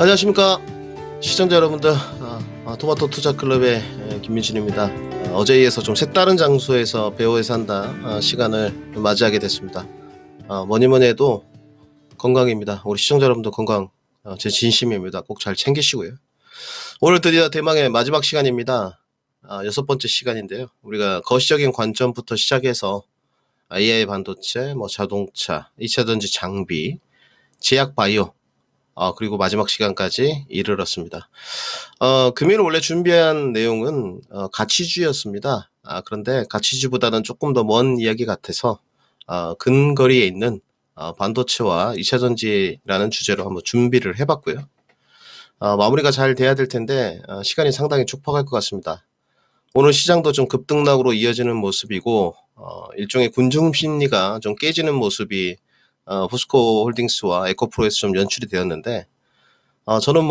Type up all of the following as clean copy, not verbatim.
안녕하십니까 시청자 여러분들. 토마토 투자클럽의 김민준입니다. 어제에 이어서 좀 색다른 장소에서 배우에 산다 시간을 맞이하게 됐습니다. 뭐니뭐니 해도 건강입니다. 우리 시청자 여러분들 건강 제 진심입니다. 꼭 잘 챙기시고요. 오늘 드디어 대망의 마지막 시간입니다. 6번째 시간인데요. 우리가 거시적인 관점부터 시작해서 AI 반도체, 자동차, 2차전지 장비, 제약 바이오, 그리고 마지막 시간까지 이르렀습니다. 금일 원래 준비한 내용은 가치주였습니다. 그런데 가치주보다는 조금 더 먼 이야기 같아서 근거리에 있는 반도체와 2차전지라는 주제로 한번 준비를 해봤고요. 마무리가 잘 돼야 될 텐데 시간이 상당히 촉박할 것 같습니다. 오늘 시장도 좀 급등락으로 이어지는 모습이고 일종의 군중 심리가 좀 깨지는 모습이 포스코 홀딩스와 에코프로에서 좀 연출이 되었는데, 저는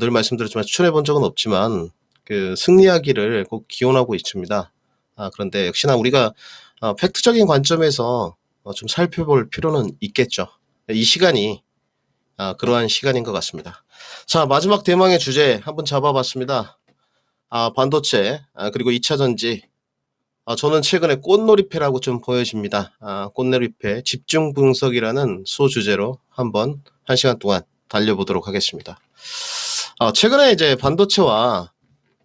늘 말씀드렸지만 추천해 본 적은 없지만 그 승리하기를 꼭 기원하고 있습니다. 그런데 역시나 우리가 팩트적인 관점에서 좀 살펴볼 필요는 있겠죠. 이 시간이 그러한 시간인 것 같습니다. 자, 마지막 대망의 주제 한번 잡아봤습니다. 반도체, 그리고 2차전지. 저는 최근에 꽃놀이패라고 좀 보여집니다. 꽃놀이패 집중 분석이라는 소주제로 한번 1시간 동안 달려보도록 하겠습니다. 최근에 이제 반도체와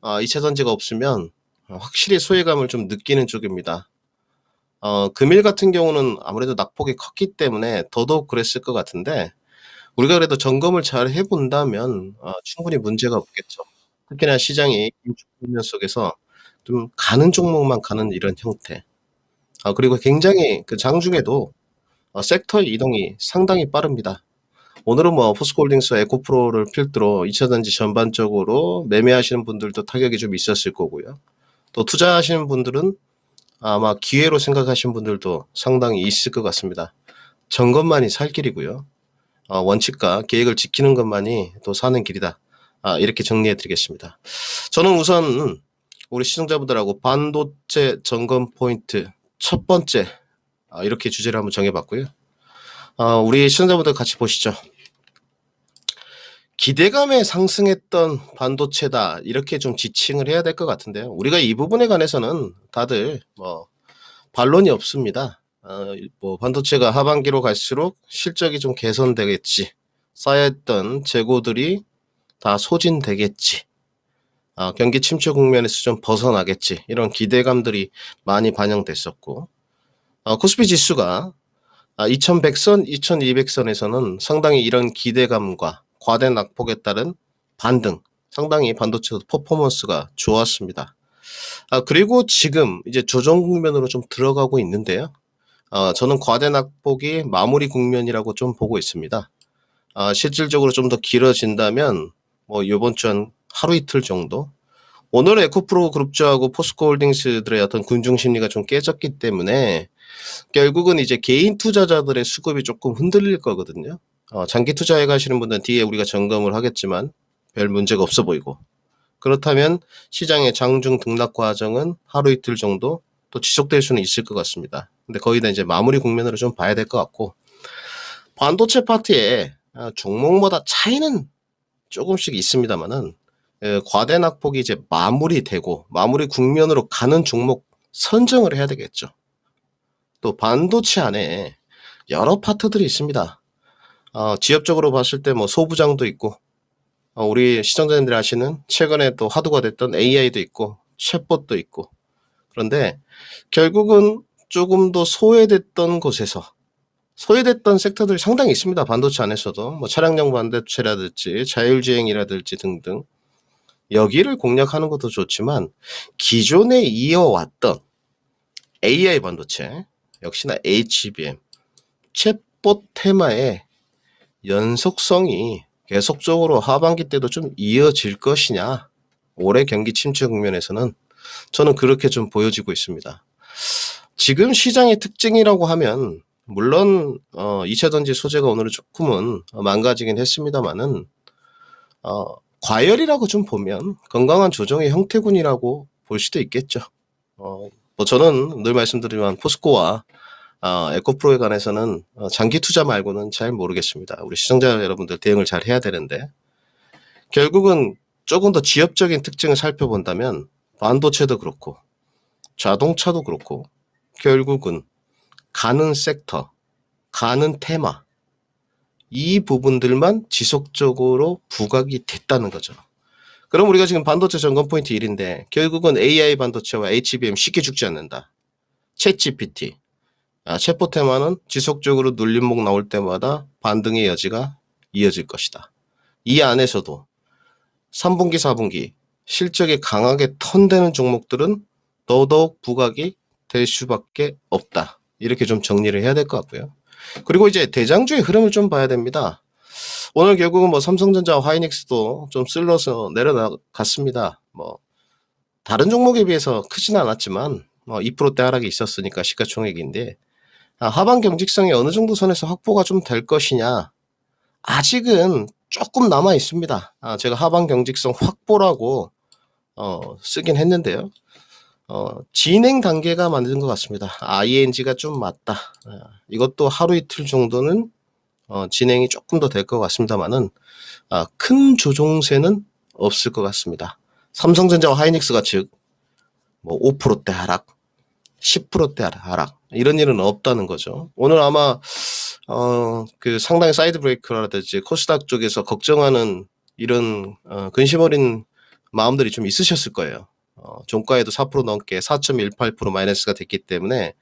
2차전지가 없으면 확실히 소외감을 좀 느끼는 쪽입니다. 금일 같은 경우는 아무래도 낙폭이 컸기 때문에 더더욱 그랬을 것 같은데, 우리가 그래도 점검을 잘 해본다면 충분히 문제가 없겠죠. 특히나 시장이 긴축 국면 속에서 좀 가는 종목만 가는 이런 형태. 그리고 굉장히 그 장중에도 섹터 이동이 상당히 빠릅니다. 오늘은 포스코홀딩스 에코프로를 필두로 2차전지 전반적으로 매매하시는 분들도 타격이 좀 있었을 거고요. 또 투자하시는 분들은 아마 기회로 생각하시는 분들도 상당히 있을 것 같습니다. 점검만이 살 길이고요. 원칙과 계획을 지키는 것만이 또 사는 길이다. 이렇게 정리해 드리겠습니다. 저는 우선 우리 시청자분들하고 반도체 점검 포인트 첫 번째, 이렇게 주제를 한번 정해봤고요. 우리 시청자분들 같이 보시죠. 기대감에 상승했던 반도체다, 이렇게 좀 지칭을 해야 될 것 같은데요. 우리가 이 부분에 관해서는 다들 반론이 없습니다. 반도체가 하반기로 갈수록 실적이 좀 개선되겠지, 쌓여있던 재고들이 다 소진되겠지, 경기 침체 국면에서 좀 벗어나겠지, 이런 기대감들이 많이 반영됐었고, 코스피 지수가 2100선, 2200선에서는 상당히 이런 기대감과 과대 낙폭에 따른 반등, 상당히 반도체도 퍼포먼스가 좋았습니다. 그리고 지금 이제 조정 국면으로 좀 들어가고 있는데요. 저는 과대 낙폭이 마무리 국면이라고 좀 보고 있습니다. 실질적으로 좀 더 길어진다면 이번 주 한 하루 이틀 정도. 오늘 에코프로 그룹주하고 포스코홀딩스들의 어떤 군중 심리가 좀 깨졌기 때문에 결국은 이제 개인 투자자들의 수급이 조금 흔들릴 거거든요. 장기 투자해 가시는 분들은 뒤에 우리가 점검을 하겠지만 별 문제가 없어 보이고, 그렇다면 시장의 장중 등락 과정은 하루 이틀 정도 또 지속될 수는 있을 것 같습니다. 근데 거의 다 이제 마무리 국면으로 좀 봐야 될 것 같고, 반도체 파트에 종목마다 차이는 조금씩 있습니다만은 과대 낙폭이 이제 마무리되고 마무리 국면으로 가는 종목 선정을 해야 되겠죠. 또 반도체 안에 여러 파트들이 있습니다. 지역적으로 봤을 때 소부장도 있고, 우리 시청자님들이 아시는 최근에 또 화두가 됐던 AI도 있고 챗봇도 있고, 그런데 결국은 조금 더 소외됐던 곳에서 소외됐던 섹터들이 상당히 있습니다. 반도체 안에서도 차량용 반도체라든지 자율주행이라든지 등등, 여기를 공략하는 것도 좋지만 기존에 이어왔던 AI 반도체, 역시나 HBM, 챗봇 테마의 연속성이 계속적으로 하반기 때도 좀 이어질 것이냐, 올해 경기 침체 국면에서는 저는 그렇게 좀 보여지고 있습니다. 지금 시장의 특징이라고 하면 물론 2차전지 소재가 오늘은 조금은 망가지긴 했습니다만은 과열이라고 좀 보면 건강한 조정의 형태군이라고 볼 수도 있겠죠. 저는 늘 말씀드리지만 포스코와 에코프로에 관해서는 장기 투자 말고는 잘 모르겠습니다. 우리 시청자 여러분들 대응을 잘 해야 되는데, 결국은 조금 더 지역적인 특징을 살펴본다면 반도체도 그렇고 자동차도 그렇고 결국은 가는 섹터, 가는 테마, 이 부분들만 지속적으로 부각이 됐다는 거죠. 그럼 우리가 지금 반도체 점검 포인트 1인데 결국은 AI 반도체와 HBM 쉽게 죽지 않는다. 챗 GPT, 챗보 테마는 지속적으로 눌림목 나올 때마다 반등의 여지가 이어질 것이다. 이 안에서도 3분기, 4분기 실적이 강하게 턴되는 종목들은 더더욱 부각이 될 수밖에 없다. 이렇게 좀 정리를 해야 될 것 같고요. 그리고 이제 대장주의 흐름을 좀 봐야 됩니다. 오늘 결국은 뭐 삼성전자와 하이닉스도 좀 쓸러서 내려갔습니다. 뭐 다른 종목에 비해서 크지는 않았지만 2%대 하락이 있었으니까 시가총액인데, 하반 경직성이 어느 정도 선에서 확보가 좀 될 것이냐, 아직은 조금 남아 있습니다. 제가 하반 경직성 확보라고 쓰긴 했는데요. 진행 단계가 맞는 것 같습니다. ING가 좀 맞다. 이것도 하루 이틀 정도는 진행이 조금 더 될 것 같습니다만은 큰 조종세는 없을 것 같습니다. 삼성전자와 하이닉스가 즉 뭐 5%대 하락, 10%대 하락 이런 일은 없다는 거죠. 오늘 아마 그 상당히 사이드 브레이크라든지 코스닥 쪽에서 걱정하는 이런 근심 어린 마음들이 좀 있으셨을 거예요. 종가에도 4% 넘게 4.18% 마이너스가 됐기 때문에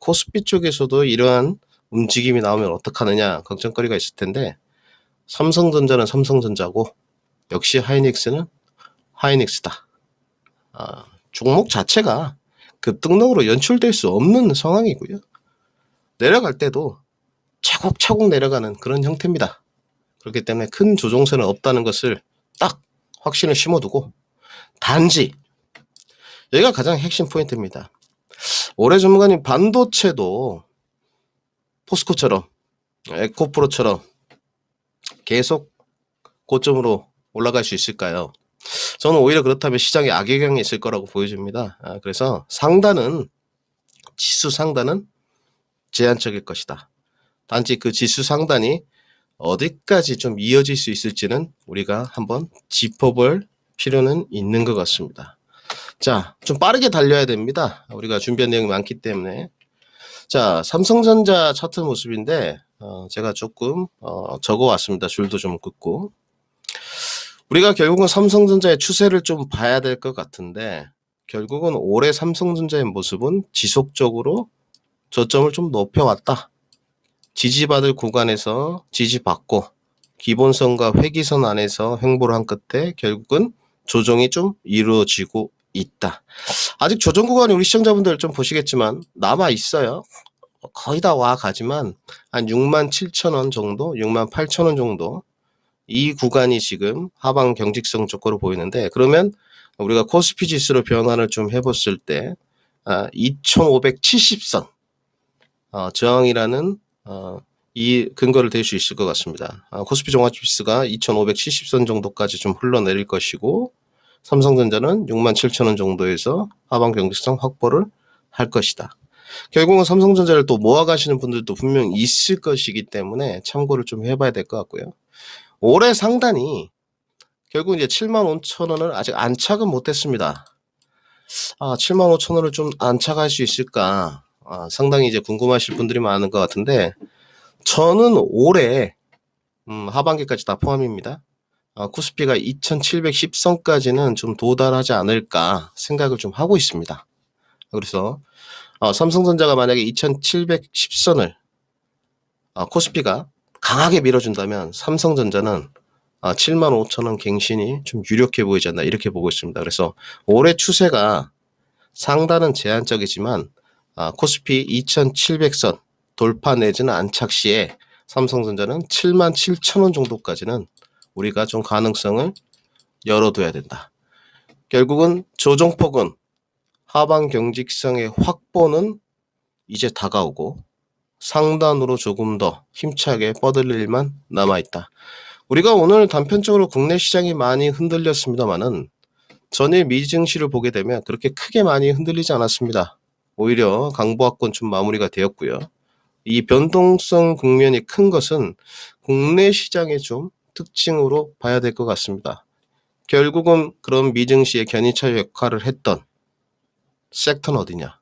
코스피 쪽에서도 이러한 움직임이 나오면 어떡하느냐 걱정거리가 있을 텐데, 삼성전자는 삼성전자고 역시 하이닉스는 하이닉스다. 종목 자체가 급등락으로 연출될 수 없는 상황이고요. 내려갈 때도 차곡차곡 내려가는 그런 형태입니다. 그렇기 때문에 큰 조종세는 없다는 것을 딱 확신을 심어두고, 단지 여기가 가장 핵심 포인트입니다. 올해 전문가님, 반도체도 포스코처럼 에코프로처럼 계속 고점으로 올라갈 수 있을까요? 저는 오히려 그렇다면 시장에 악영향이 있을 거라고 보여집니다. 그래서 지수 상단은 제한적일 것이다. 단지 그 지수 상단이 어디까지 좀 이어질 수 있을지는 우리가 한번 짚어볼 필요는 있는 것 같습니다. 자, 좀 빠르게 달려야 됩니다. 우리가 준비한 내용이 많기 때문에. 자, 삼성전자 차트 모습인데 제가 조금 적어왔습니다. 줄도 좀 긋고. 우리가 결국은 삼성전자의 추세를 좀 봐야 될 것 같은데, 결국은 올해 삼성전자의 모습은 지속적으로 저점을 좀 높여왔다. 지지받을 구간에서 지지받고 기본선과 회기선 안에서 횡보를 한 끝에 결국은 조정이 좀 이루어지고 있다. 아직 조정 구간이 우리 시청자분들 좀 보시겠지만 남아 있어요. 거의 다 와 가지만 한 67,000원 정도, 68,000원 정도, 이 구간이 지금 하방 경직성 조건으로 보이는데, 그러면 우리가 코스피 지수로 변환을 좀 해봤을 때 2570선 저항이라는 이 근거를 댈 수 있을 것 같습니다. 코스피 종합지수가 2570선 정도까지 좀 흘러내릴 것이고, 삼성전자는 67,000원 정도에서 하방 경직성 확보를 할 것이다. 결국은 삼성전자를 또 모아가시는 분들도 분명 있을 것이기 때문에 참고를 좀 해봐야 될 것 같고요. 올해 상단이 결국 이제 75,000원을 아직 안착은 못했습니다. 75,000원을 좀 안착할 수 있을까? 상당히 이제 궁금하실 분들이 많은 것 같은데, 저는 올해 하반기까지 다 포함입니다. 코스피가 2710선까지는 좀 도달하지 않을까 생각을 좀 하고 있습니다. 그래서 삼성전자가 만약에 2710선을 코스피가 강하게 밀어준다면 삼성전자는 75,000원 갱신이 좀 유력해 보이지 않나, 이렇게 보고 있습니다. 그래서 올해 추세가 상단은 제한적이지만 코스피 2700선 돌파 내지는 안착 시에 삼성전자는 77,000원 정도까지는 우리가 좀 가능성을 열어둬야 된다. 결국은 조정폭은 하방 경직성의 확보는 이제 다가오고 상단으로 조금 더 힘차게 뻗을 일만 남아있다. 우리가 오늘 단편적으로 국내 시장이 많이 흔들렸습니다만은 전일 미증시를 보게 되면 그렇게 크게 많이 흔들리지 않았습니다. 오히려 강보합권 좀 마무리가 되었고요. 이 변동성 국면이 큰 것은 국내 시장의 좀 특징으로 봐야 될 것 같습니다. 결국은 그런 미증시의 견인차 역할을 했던 섹터는 어디냐?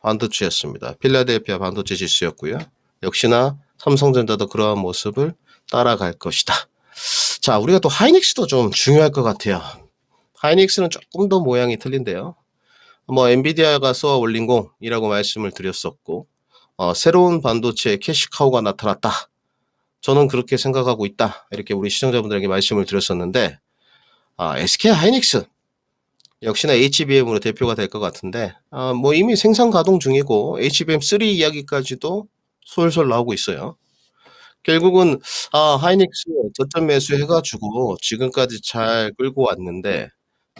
반도체였습니다. 필라델피아 반도체 지수였고요. 역시나 삼성전자도 그러한 모습을 따라갈 것이다. 자, 우리가 또 하이닉스도 좀 중요할 것 같아요. 하이닉스는 조금 더 모양이 틀린데요. 엔비디아가 쏘아 올린 공이라고 말씀을 드렸었고, 새로운 반도체 캐시카우가 나타났다. 저는 그렇게 생각하고 있다. 이렇게 우리 시청자분들에게 말씀을 드렸었는데, SK 하이닉스 역시나 HBM으로 대표가 될 것 같은데, 이미 생산 가동 중이고 HBM3 이야기까지도 솔솔 나오고 있어요. 결국은 하이닉스 저점 매수 해가지고 지금까지 잘 끌고 왔는데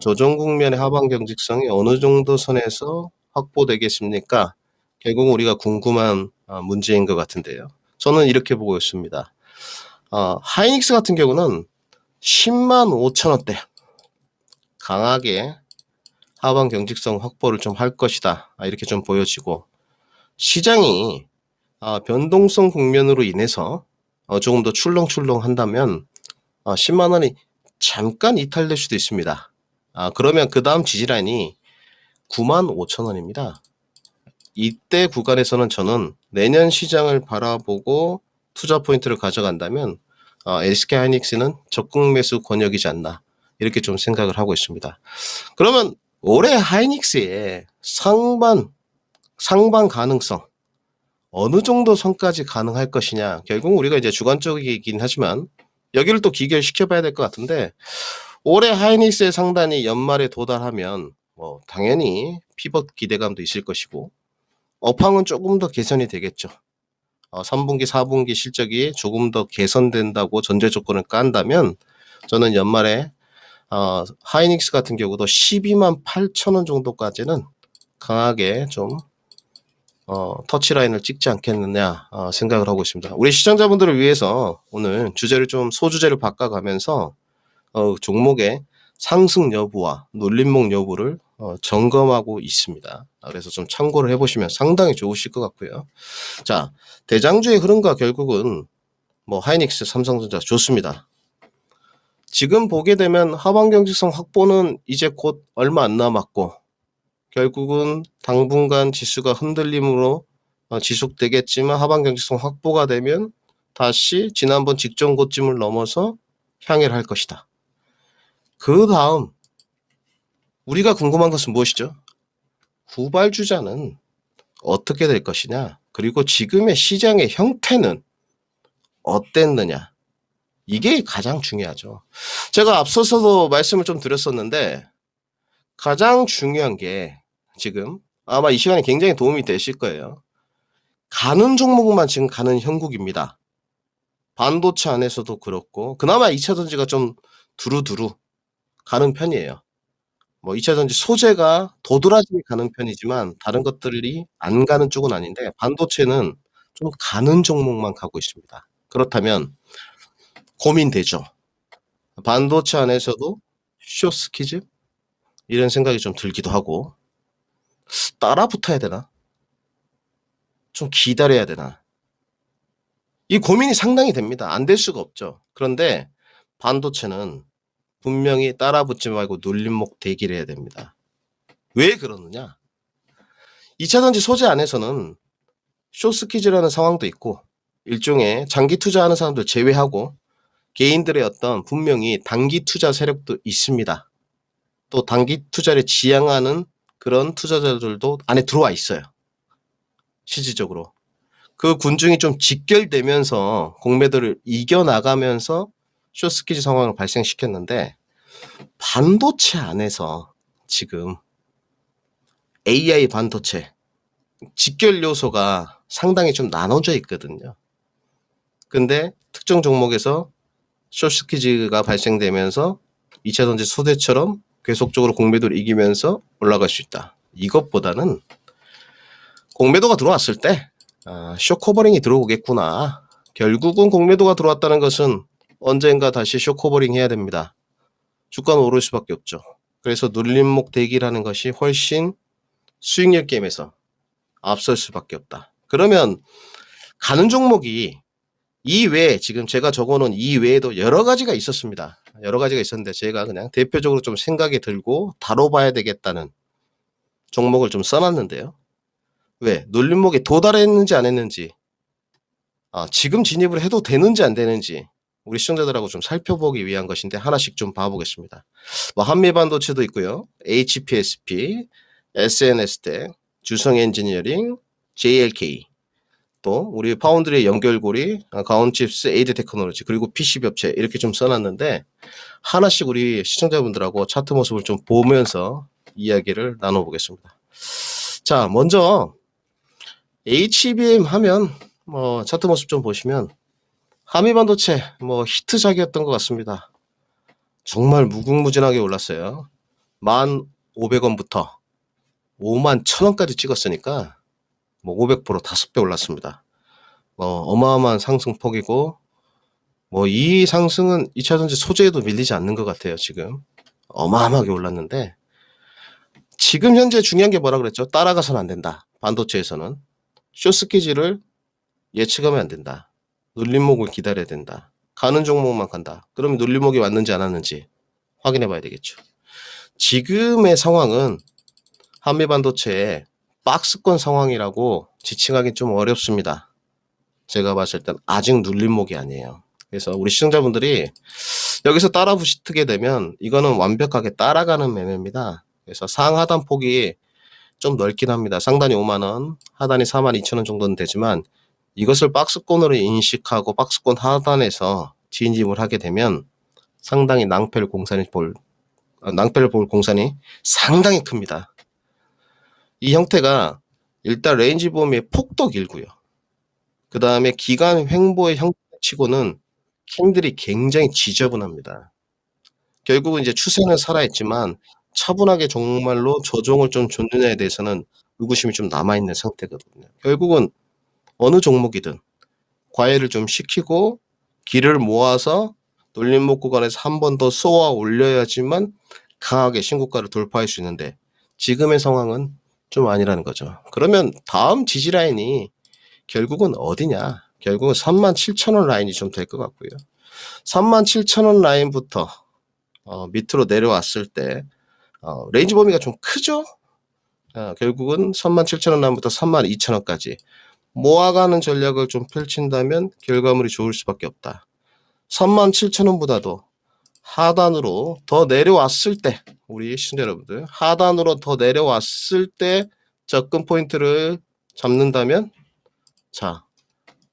조정 국면의 하방 경직성이 어느 정도 선에서 확보되겠습니까? 결국은 우리가 궁금한 문제인 것 같은데요. 저는 이렇게 보고 있습니다. 하이닉스 같은 경우는 10만 5천 원대 강하게 하방 경직성 확보를 좀 할 것이다. 이렇게 좀 보여지고 시장이 변동성 국면으로 인해서 조금 더 출렁출렁 한다면 10만 원이 잠깐 이탈될 수도 있습니다. 그러면 그 다음 지지라인이 9만 5천 원입니다. 이때 구간에서는 저는 내년 시장을 바라보고 투자 포인트를 가져간다면 SK 하이닉스는 적극 매수 권역이지 않나 이렇게 좀 생각을 하고 있습니다. 그러면 올해 하이닉스의 상반 가능성 어느 정도 선까지 가능할 것이냐. 결국 우리가 이제 주관적이긴 하지만 여기를 또 기결시켜 봐야 될 것 같은데 올해 하이닉스의 상단이 연말에 도달하면 당연히 피벗 기대감도 있을 것이고 업황은 조금 더 개선이 되겠죠. 3분기, 4분기 실적이 조금 더 개선된다고 전제 조건을 깐다면 저는 연말에 하이닉스 같은 경우도 12만 8천 원 정도까지는 강하게 좀 터치라인을 찍지 않겠느냐 생각을 하고 있습니다. 우리 시청자분들을 위해서 오늘 주제를 좀 소주제를 바꿔가면서 종목의 상승 여부와 눌림목 여부를 점검하고 있습니다. 그래서 좀 참고를 해보시면 상당히 좋으실 것 같고요. 자, 대장주의 흐름과 결국은 하이닉스, 삼성전자 좋습니다. 지금 보게 되면 하방 경직성 확보는 이제 곧 얼마 안 남았고 결국은 당분간 지수가 흔들림으로 지속되겠지만 하방 경직성 확보가 되면 다시 지난번 직전 고점을 넘어서 향해를 할 것이다. 그 다음 우리가 궁금한 것은 무엇이죠? 후발주자는 어떻게 될 것이냐? 그리고 지금의 시장의 형태는 어땠느냐? 이게 가장 중요하죠. 제가 앞서서도 말씀을 좀 드렸었는데 가장 중요한 게 지금 아마 이 시간에 굉장히 도움이 되실 거예요. 가는 종목만 지금 가는 형국입니다. 반도체 안에서도 그렇고 그나마 2차전지가 좀 두루두루 가는 편이에요. 2차전지 소재가 도드라지게 가는 편이지만 다른 것들이 안 가는 쪽은 아닌데 반도체는 좀 가는 종목만 가고 있습니다. 그렇다면 고민되죠. 반도체 안에서도 숏스키즈 이런 생각이 좀 들기도 하고 따라 붙어야 되나? 좀 기다려야 되나? 이 고민이 상당히 됩니다. 안 될 수가 없죠. 그런데 반도체는 분명히 따라 붙지 말고 눌림목 대기를 해야 됩니다. 왜 그러느냐? 2차전지 소재 안에서는 숏스키즈라는 상황도 있고 일종의 장기 투자하는 사람들 제외하고 개인들의 어떤 분명히 단기 투자 세력도 있습니다. 또 단기 투자를 지향하는 그런 투자자들도 안에 들어와 있어요. 실질적으로. 그 군중이 좀 직결되면서 공매도를 이겨나가면서 숏스키즈 상황을 발생시켰는데 반도체 안에서 지금 AI 반도체 직결 요소가 상당히 좀 나눠져 있거든요. 근데 특정 종목에서 숏스키즈가 발생되면서 2차전지 소재처럼 계속적으로 공매도를 이기면서 올라갈 수 있다. 이것보다는 공매도가 들어왔을 때 숏커버링이 들어오겠구나. 결국은 공매도가 들어왔다는 것은 언젠가 다시 숏커버링 해야 됩니다. 주가는 오를 수밖에 없죠. 그래서 눌림목 대기라는 것이 훨씬 수익률 게임에서 앞설 수밖에 없다. 그러면 가는 종목이 이외에 지금 제가 적어놓은 이외에도 여러 가지가 있었습니다. 여러 가지가 있었는데 제가 그냥 대표적으로 좀 생각이 들고 다뤄봐야 되겠다는 종목을 좀 써놨는데요. 왜? 눌림목에 도달했는지 안 했는지, 지금 진입을 해도 되는지 안 되는지 우리 시청자들하고 좀 살펴보기 위한 것인데 하나씩 좀 봐보겠습니다. 뭐 한미반도체도 있고요. HPSP, SNS텍, 주성엔지니어링, JLK, 또 우리 파운드리 연결고리, 가온칩스, 에이드테크놀로지, 그리고 PCB 업체 이렇게 좀 써놨는데 하나씩 우리 시청자분들하고 차트 모습을 좀 보면서 이야기를 나눠보겠습니다. 자, 먼저 HBM 하면 뭐 차트 모습 좀 보시면 한미반도체 뭐 히트작이었던 것 같습니다. 정말 무궁무진하게 올랐어요. 1,500원부터 51,000원까지 찍었으니까 뭐 500% 5배 올랐습니다. 어마어마한 상승폭이고 뭐 이 상승은 2차전지 소재에도 밀리지 않는 것 같아요. 지금 어마어마하게 올랐는데 지금 현재 중요한 게 뭐라 그랬죠? 따라가서는 안 된다. 반도체에서는 숏스키즈를 예측하면 안 된다. 눌림목을 기다려야 된다. 가는 종목만 간다. 그러면 눌림목이 왔는지 안 왔는지 확인해 봐야 되겠죠. 지금의 상황은 한미반도체의 박스권 상황이라고 지칭하기 좀 어렵습니다. 제가 봤을 땐 아직 눌림목이 아니에요. 그래서 우리 시청자분들이 여기서 따라 붙게 되면 이거는 완벽하게 따라가는 매매입니다. 그래서 상하단 폭이 좀 넓긴 합니다. 상단이 5만원, 하단이 42,000원 정도는 되지만 이것을 박스권으로 인식하고 박스권 하단에서 진입을 하게 되면 상당히 낭패를 볼 공산이 상당히 큽니다. 이 형태가 일단 레인지 범위의 폭도 길고요. 그 다음에 기간 횡보의 형태치고는 캔들이 굉장히 지저분합니다. 결국은 이제 추세는 살아있지만 차분하게 정말로 조정을 좀 줬느냐에 대해서는 의구심이 좀 남아있는 상태거든요. 결국은 어느 종목이든 과열을 좀 시키고 길을 모아서 눌림목 구간에서 한 번 더 쏘아 올려야지만 강하게 신고가를 돌파할 수 있는데 지금의 상황은 좀 아니라는 거죠. 그러면 다음 지지라인이 결국은 어디냐? 결국은 37,000원 라인이 좀 될 것 같고요. 37,000원 라인부터 밑으로 내려왔을 때 레인지 범위가 좀 크죠? 결국은 37,000원 라인부터 32,000원까지 모아가는 전략을 좀 펼친다면 결과물이 좋을 수밖에 없다. 37,000원보다도 하단으로 더 내려왔을 때 우리 시청자 여러분들 하단으로 더 내려왔을 때 접근 포인트를 잡는다면 자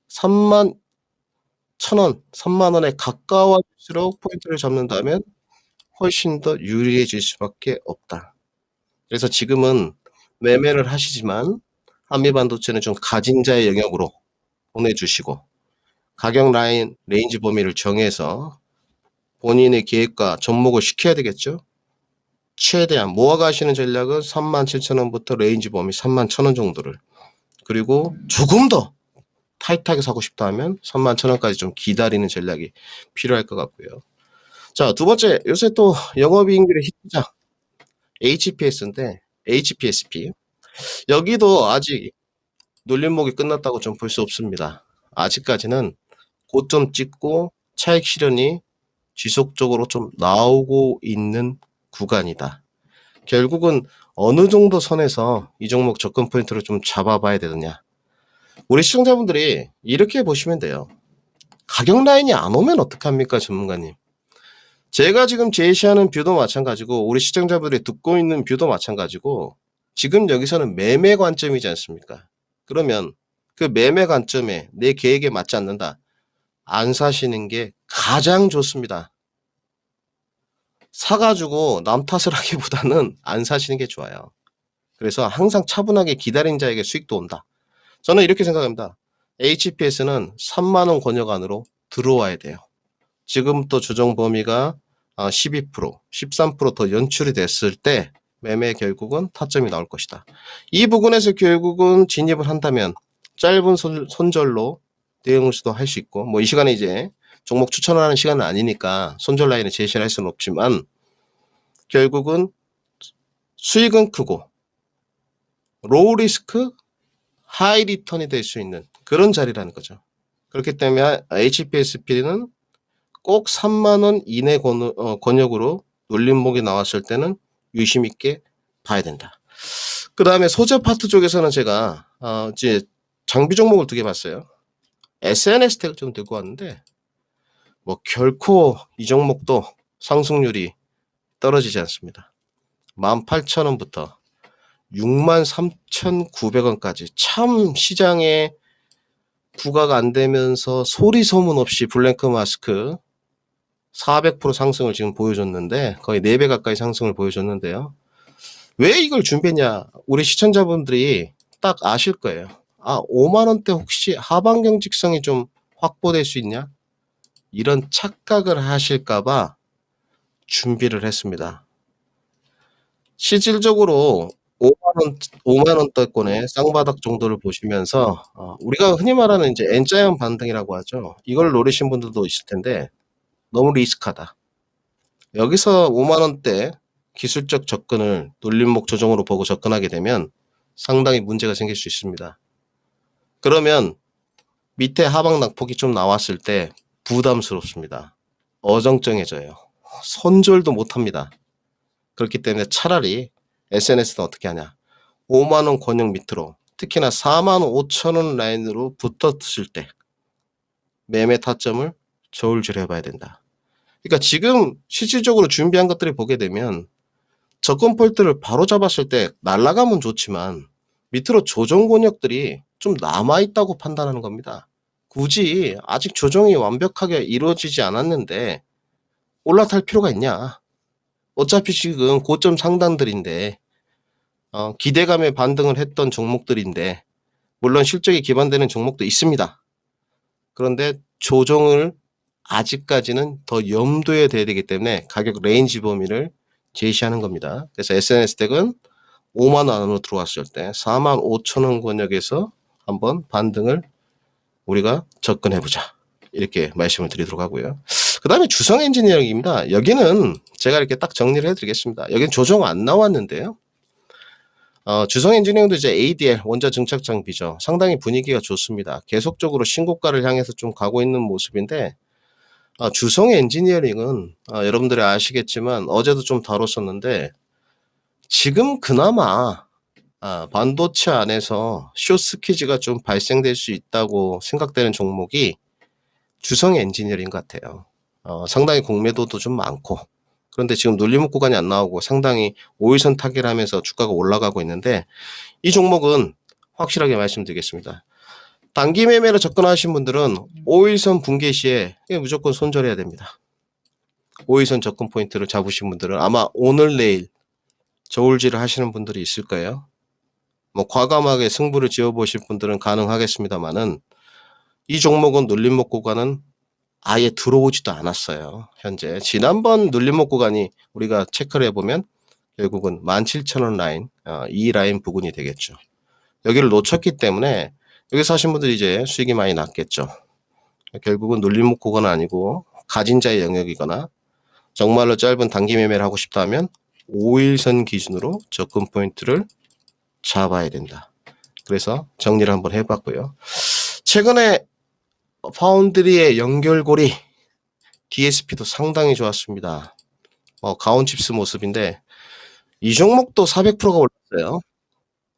31,000원 3만원에 가까워질수록 포인트를 잡는다면 훨씬 더 유리해질 수밖에 없다. 그래서 지금은 매매를 하시지만 한미반도체는 좀 가진 자의 영역으로 보내주시고 가격 라인 레인지 범위를 정해서 본인의 계획과 접목을 시켜야 되겠죠. 최대한 모아가시는 전략은 37,000원부터 레인지 범위 31,000원 정도를, 그리고 조금 더 타이트하게 사고 싶다 하면 31,000원까지 좀 기다리는 전략이 필요할 것 같고요. 자, 두 번째, 요새 또 영업이익률의 히트작 HPS인데 HPSP 여기도 아직 눌림목이 끝났다고 좀 볼 수 없습니다. 아직까지는 고점 찍고 차익 실현이 지속적으로 좀 나오고 있는 구간이다. 결국은 어느 정도 선에서 이 종목 접근 포인트를 좀 잡아봐야 되느냐. 우리 시청자분들이 이렇게 보시면 돼요. 가격 라인이 안 오면 어떡합니까, 전문가님? 제가 지금 제시하는 뷰도 마찬가지고 우리 시청자분들이 듣고 있는 뷰도 마찬가지고 지금 여기서는 매매 관점이지 않습니까? 그러면 그 매매 관점에 내 계획에 맞지 않는다. 안 사시는 게 가장 좋습니다. 사가지고 남 탓을 하기보다는 안 사시는 게 좋아요. 그래서 항상 차분하게 기다린 자에게 수익도 온다. 저는 이렇게 생각합니다. HPS는 3만원 권역 안으로 들어와야 돼요. 지금부터 조정 범위가 12%, 13%더 연출이 됐을 때 매매 결국은 타점이 나올 것이다. 이 부분에서 결국은 진입을 한다면 짧은 손절로 대응을 수도 할 수 있고, 뭐 이 시간에 이제 종목 추천을 하는 시간은 아니니까 손절 라인을 제시를 할 수는 없지만 결국은 수익은 크고 로우 리스크 하이 리턴이 될 수 있는 그런 자리라는 거죠. 그렇기 때문에 HPSP는 꼭 3만 원 이내 권역으로 눌림목이 나왔을 때는 유심 있게 봐야 된다. 그 다음에 소재 파트 쪽에서는 제가 이제 장비 종목을 2개 봤어요. SNS 택을 좀 들고 왔는데 뭐 결코 이 종목도 상승률이 떨어지지 않습니다. 18,000원부터 63,900원까지 참 시장에 부과가 안 되면서 소리 소문 없이 블랭크 마스크 400% 상승을 지금 보여줬는데 거의 4배 가까이 상승을 보여줬는데요. 왜 이걸 준비했냐? 우리 시청자분들이 딱 아실 거예요. 5만 원대 혹시 하방 경직성이 좀 확보될 수 있냐? 이런 착각을 하실까봐 준비를 했습니다. 실질적으로 5만 원대권의 쌍바닥 정도를 보시면서 우리가 흔히 말하는 이제 N자형 반등이라고 하죠. 이걸 노리신 분들도 있을 텐데 너무 리스크하다. 여기서 5만 원대 기술적 접근을 눌림목 조정으로 보고 접근하게 되면 상당히 문제가 생길 수 있습니다. 그러면 밑에 하방 낙폭이 좀 나왔을 때 부담스럽습니다. 어정쩡해져요. 손절도 못합니다. 그렇기 때문에 차라리 SNS는 어떻게 하냐? 5만 원 권역 밑으로 특히나 4만 5천 원 라인으로 붙었을 때 매매 타점을 저울질해 봐야 된다. 그러니까 지금 실질적으로 준비한 것들을 보게 되면 접근 폴트를 바로 잡았을 때 날아가면 좋지만 밑으로 조정 권역들이 좀 남아있다고 판단하는 겁니다. 굳이 아직 조정이 완벽하게 이루어지지 않았는데 올라탈 필요가 있냐? 어차피 지금 고점 상단들인데 기대감에 반등을 했던 종목들인데 물론 실적이 기반되는 종목도 있습니다. 그런데 조정을 아직까지는 더 염두에 둬야 되기 때문에 가격 레인지 범위를 제시하는 겁니다. 그래서 SNS 덱은 5만 원 안으로 들어왔을 때 4만 5천 원 권역에서 한번 반등을 우리가 접근해보자. 이렇게 말씀을 드리도록 하고요. 그 다음에 주성 엔지니어링입니다. 여기는 제가 이렇게 딱 정리를 해드리겠습니다. 여기는 조정 안 나왔는데요. 주성 엔지니어링도 이제 ADL 원자 증착 장비죠. 상당히 분위기가 좋습니다. 계속적으로 신고가를 향해서 좀 가고 있는 모습인데 주성 엔지니어링은 여러분들이 아시겠지만 어제도 좀 다뤘었는데 지금 그나마 반도체 안에서 숏스퀴즈가 좀 발생될 수 있다고 생각되는 종목이 주성 엔지니어링 같아요. 상당히 공매도도 좀 많고 그런데 지금 눌림목 구간이 안 나오고 상당히 5일선 타기를 하면서 주가가 올라가고 있는데 이 종목은 확실하게 말씀드리겠습니다. 단기 매매로 접근하신 분들은 5일선 붕괴 시에 무조건 손절해야 됩니다. 5일선 접근 포인트를 잡으신 분들은 아마 오늘 내일 저울질을 하시는 분들이 있을 거예요. 뭐 과감하게 승부를 지어보실 분들은 가능하겠습니다만은 이 종목은 눌림목 구간은 아예 들어오지도 않았어요. 현재 지난번 눌림목 구간이 우리가 체크를 해보면 결국은 17,000원 라인 이 라인 부근이 되겠죠. 여기를 놓쳤기 때문에 여기서 하신 분들이 이제 수익이 많이 났겠죠. 결국은 눌림목 구간은 아니고 가진 자의 영역이거나 정말로 짧은 단기 매매를 하고 싶다면 5일선 기준으로 접근 포인트를 잡아야 된다. 그래서 정리를 한번 해봤고요. 최근에 파운드리의 연결고리 DSP도 상당히 좋았습니다. 가온칩스 모습인데 이 종목도 400%가 올랐어요.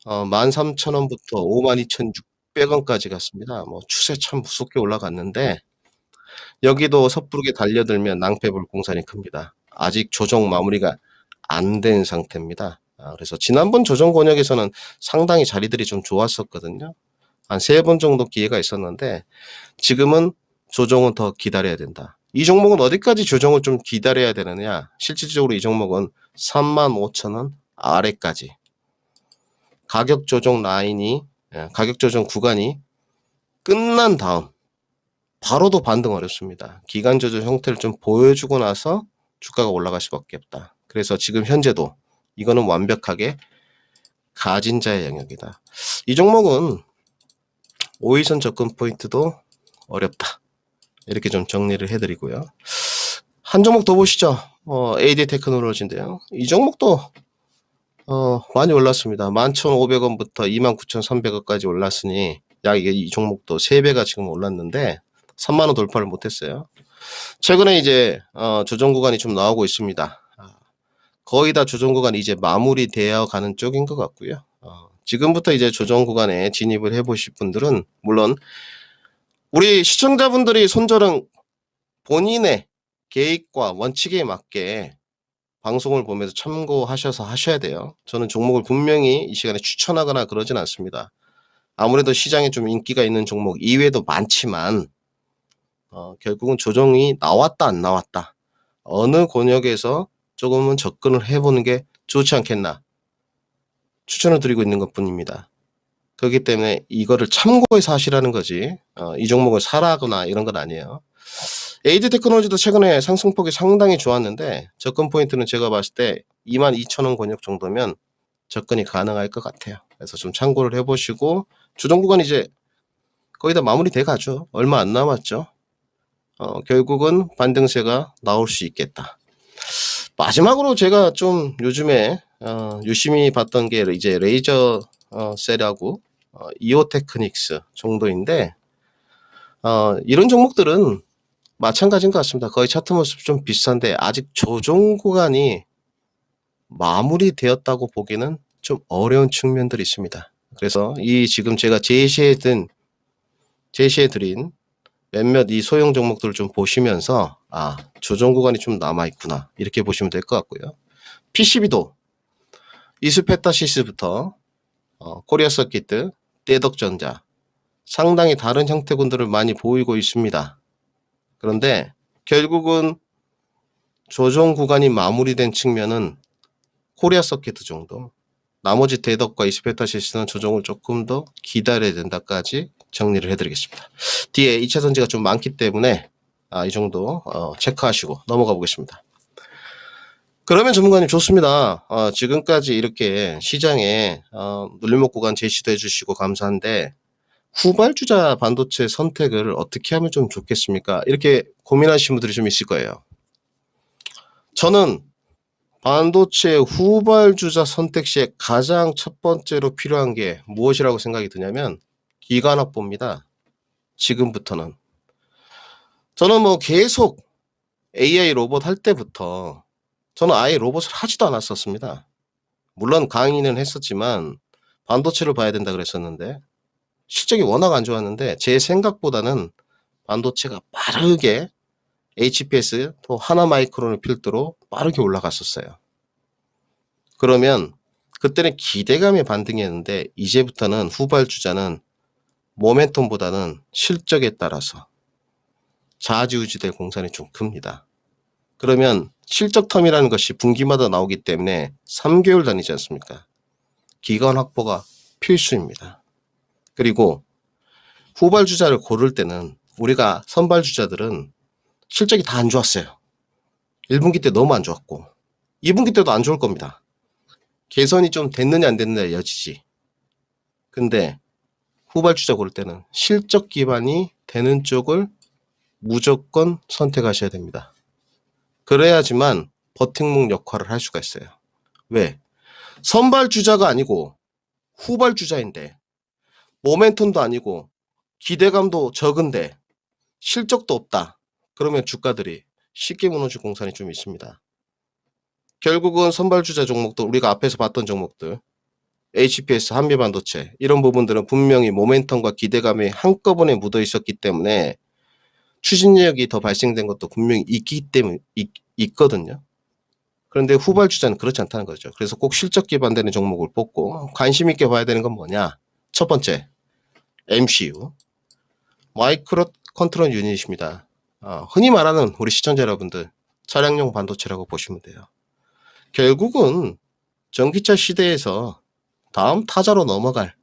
13,000원부터 52,600원까지 갔습니다. 추세 참 무섭게 올라갔는데 여기도 섣부르게 달려들면 낭패 볼 공산이 큽니다. 아직 조정 마무리가 안 된 상태입니다. 그래서 지난번 조정 권역에서는 상당히 자리들이 좀 좋았었거든요. 한 3번 정도 기회가 있었는데 지금은 조정은 더 기다려야 된다. 이 종목은 어디까지 조정을 좀 기다려야 되느냐? 실질적으로 이 종목은 35,000원 아래까지 가격 조정 가격 조정 구간이 끝난 다음 바로도 반등 어렵습니다. 기간 조정 형태를 좀 보여주고 나서 주가가 올라갈 수밖에 없다. 그래서 지금 현재도 이거는 완벽하게 가진 자의 영역이다. 이 종목은 5일선 접근 포인트도 어렵다. 이렇게 좀 정리를 해드리고요. 한 종목 더 보시죠. AD 테크놀로지인데요. 이 종목도 많이 올랐습니다. 11,500원부터 29,300원까지 올랐으니 약 이게 이 종목도 3배가 지금 올랐는데 3만 원 돌파를 못했어요. 최근에 이제 조정 구간이 좀 나오고 있습니다. 거의 다 조정 구간이 이제 마무리되어 가는 쪽인 것 같고요. 지금부터 이제 조정 구간에 진입을 해보실 분들은 물론 우리 시청자분들이 손절은 본인의 계획과 원칙에 맞게 방송을 보면서 참고하셔서 하셔야 돼요. 저는 종목을 분명히 이 시간에 추천하거나 그러진 않습니다. 아무래도 시장에 좀 인기가 있는 종목 이외에도 많지만 결국은 조정이 나왔다 안 나왔다 어느 권역에서 조금은 접근을 해보는 게 좋지 않겠나 추천을 드리고 있는 것 뿐입니다. 그렇기 때문에 이거를 참고해서 하시라는 거지 이 종목을 사라거나 이런 건 아니에요. AD 테크놀로지도 최근에 상승폭이 상당히 좋았는데 접근 포인트는 제가 봤을 때 22,000원 권역 정도면 접근이 가능할 것 같아요. 그래서 좀 참고를 해보시고 조정 구간 이제 거의 다 마무리돼 가죠. 얼마 안 남았죠. 결국은 반등세가 나올 수 있겠다. 마지막으로 제가 좀 요즘에 유심히 봤던 게 이제 레이저 셀하고 이오테크닉스 정도인데 이런 종목들은 마찬가지인 것 같습니다. 거의 차트 모습 좀 비슷한데 아직 조정 구간이 마무리되었다고 보기는 좀 어려운 측면들이 있습니다. 그래서 이 지금 제가 제시해드린 몇몇 이 소형 종목들을 좀 보시면서 조정 구간이 좀 남아있구나 이렇게 보시면 될 것 같고요. PCB도 이스페타시스부터 코리아 서킷, 떼덕전자 상당히 다른 형태군들을 많이 보이고 있습니다. 그런데 결국은 조정 구간이 마무리된 측면은 코리아 서킷 정도, 나머지 대덕과 이스페타시스는 조정을 조금 더 기다려야 된다까지 정리를 해드리겠습니다. 뒤에 2차 전지가 좀 많기 때문에 이 정도 체크하시고 넘어가 보겠습니다. 그러면 전문가님 좋습니다. 지금까지 이렇게 시장에 눌림목 구간 제시도 해주시고 감사한데 후발주자 반도체 선택을 어떻게 하면 좀 좋겠습니까? 이렇게 고민하시는 분들이 좀 있을 거예요. 저는 반도체 후발주자 선택 시에 가장 첫 번째로 필요한 게 무엇이라고 생각이 드냐면 기관 확보입니다. 지금부터는. 저는 뭐 계속 AI 로봇 할 때부터 저는 아예 로봇을 하지도 않았었습니다. 물론 강의는 했었지만 반도체를 봐야 된다 그랬었는데 실적이 워낙 안 좋았는데 제 생각보다는 반도체가 빠르게 HPS 또 하나마이크론을 필두로 빠르게 올라갔었어요. 그러면 그때는 기대감의 반등이었는데 이제부터는 후발주자는 모멘텀보다는 실적에 따라서 좌지우지될 공산이 좀 큽니다. 그러면 실적 텀이라는 것이 분기마다 나오기 때문에 3개월 단위지 않습니까? 기간 확보가 필수입니다. 그리고 후발주자를 고를 때는 우리가 선발주자들은 실적이 다 안 좋았어요. 1분기 때 너무 안 좋았고 2분기 때도 안 좋을 겁니다. 개선이 좀 됐느냐 안 됐느냐 여지지. 근데 후발주자 고를 때는 실적 기반이 되는 쪽을 무조건 선택하셔야 됩니다. 그래야지만 버팀목 역할을 할 수가 있어요. 왜? 선발주자가 아니고 후발주자인데 모멘텀도 아니고 기대감도 적은데 실적도 없다. 그러면 주가들이 쉽게 무너질 공산이 좀 있습니다. 결국은 선발주자 종목도 우리가 앞에서 봤던 종목들 HPS, 한미반도체 이런 부분들은 분명히 모멘텀과 기대감이 한꺼번에 묻어 있었기 때문에 추진력이 더 발생된 것도 분명히 있거든요. 그런데 후발주자는 그렇지 않다는 거죠. 그래서 꼭 실적 기반되는 종목을 뽑고 관심 있게 봐야 되는 건 뭐냐? 첫 번째, MCU, 마이크로 컨트롤 유닛입니다. 흔히 말하는 우리 시청자 여러분들 차량용 반도체라고 보시면 돼요. 결국은 전기차 시대에서 다음 타자로 넘어갈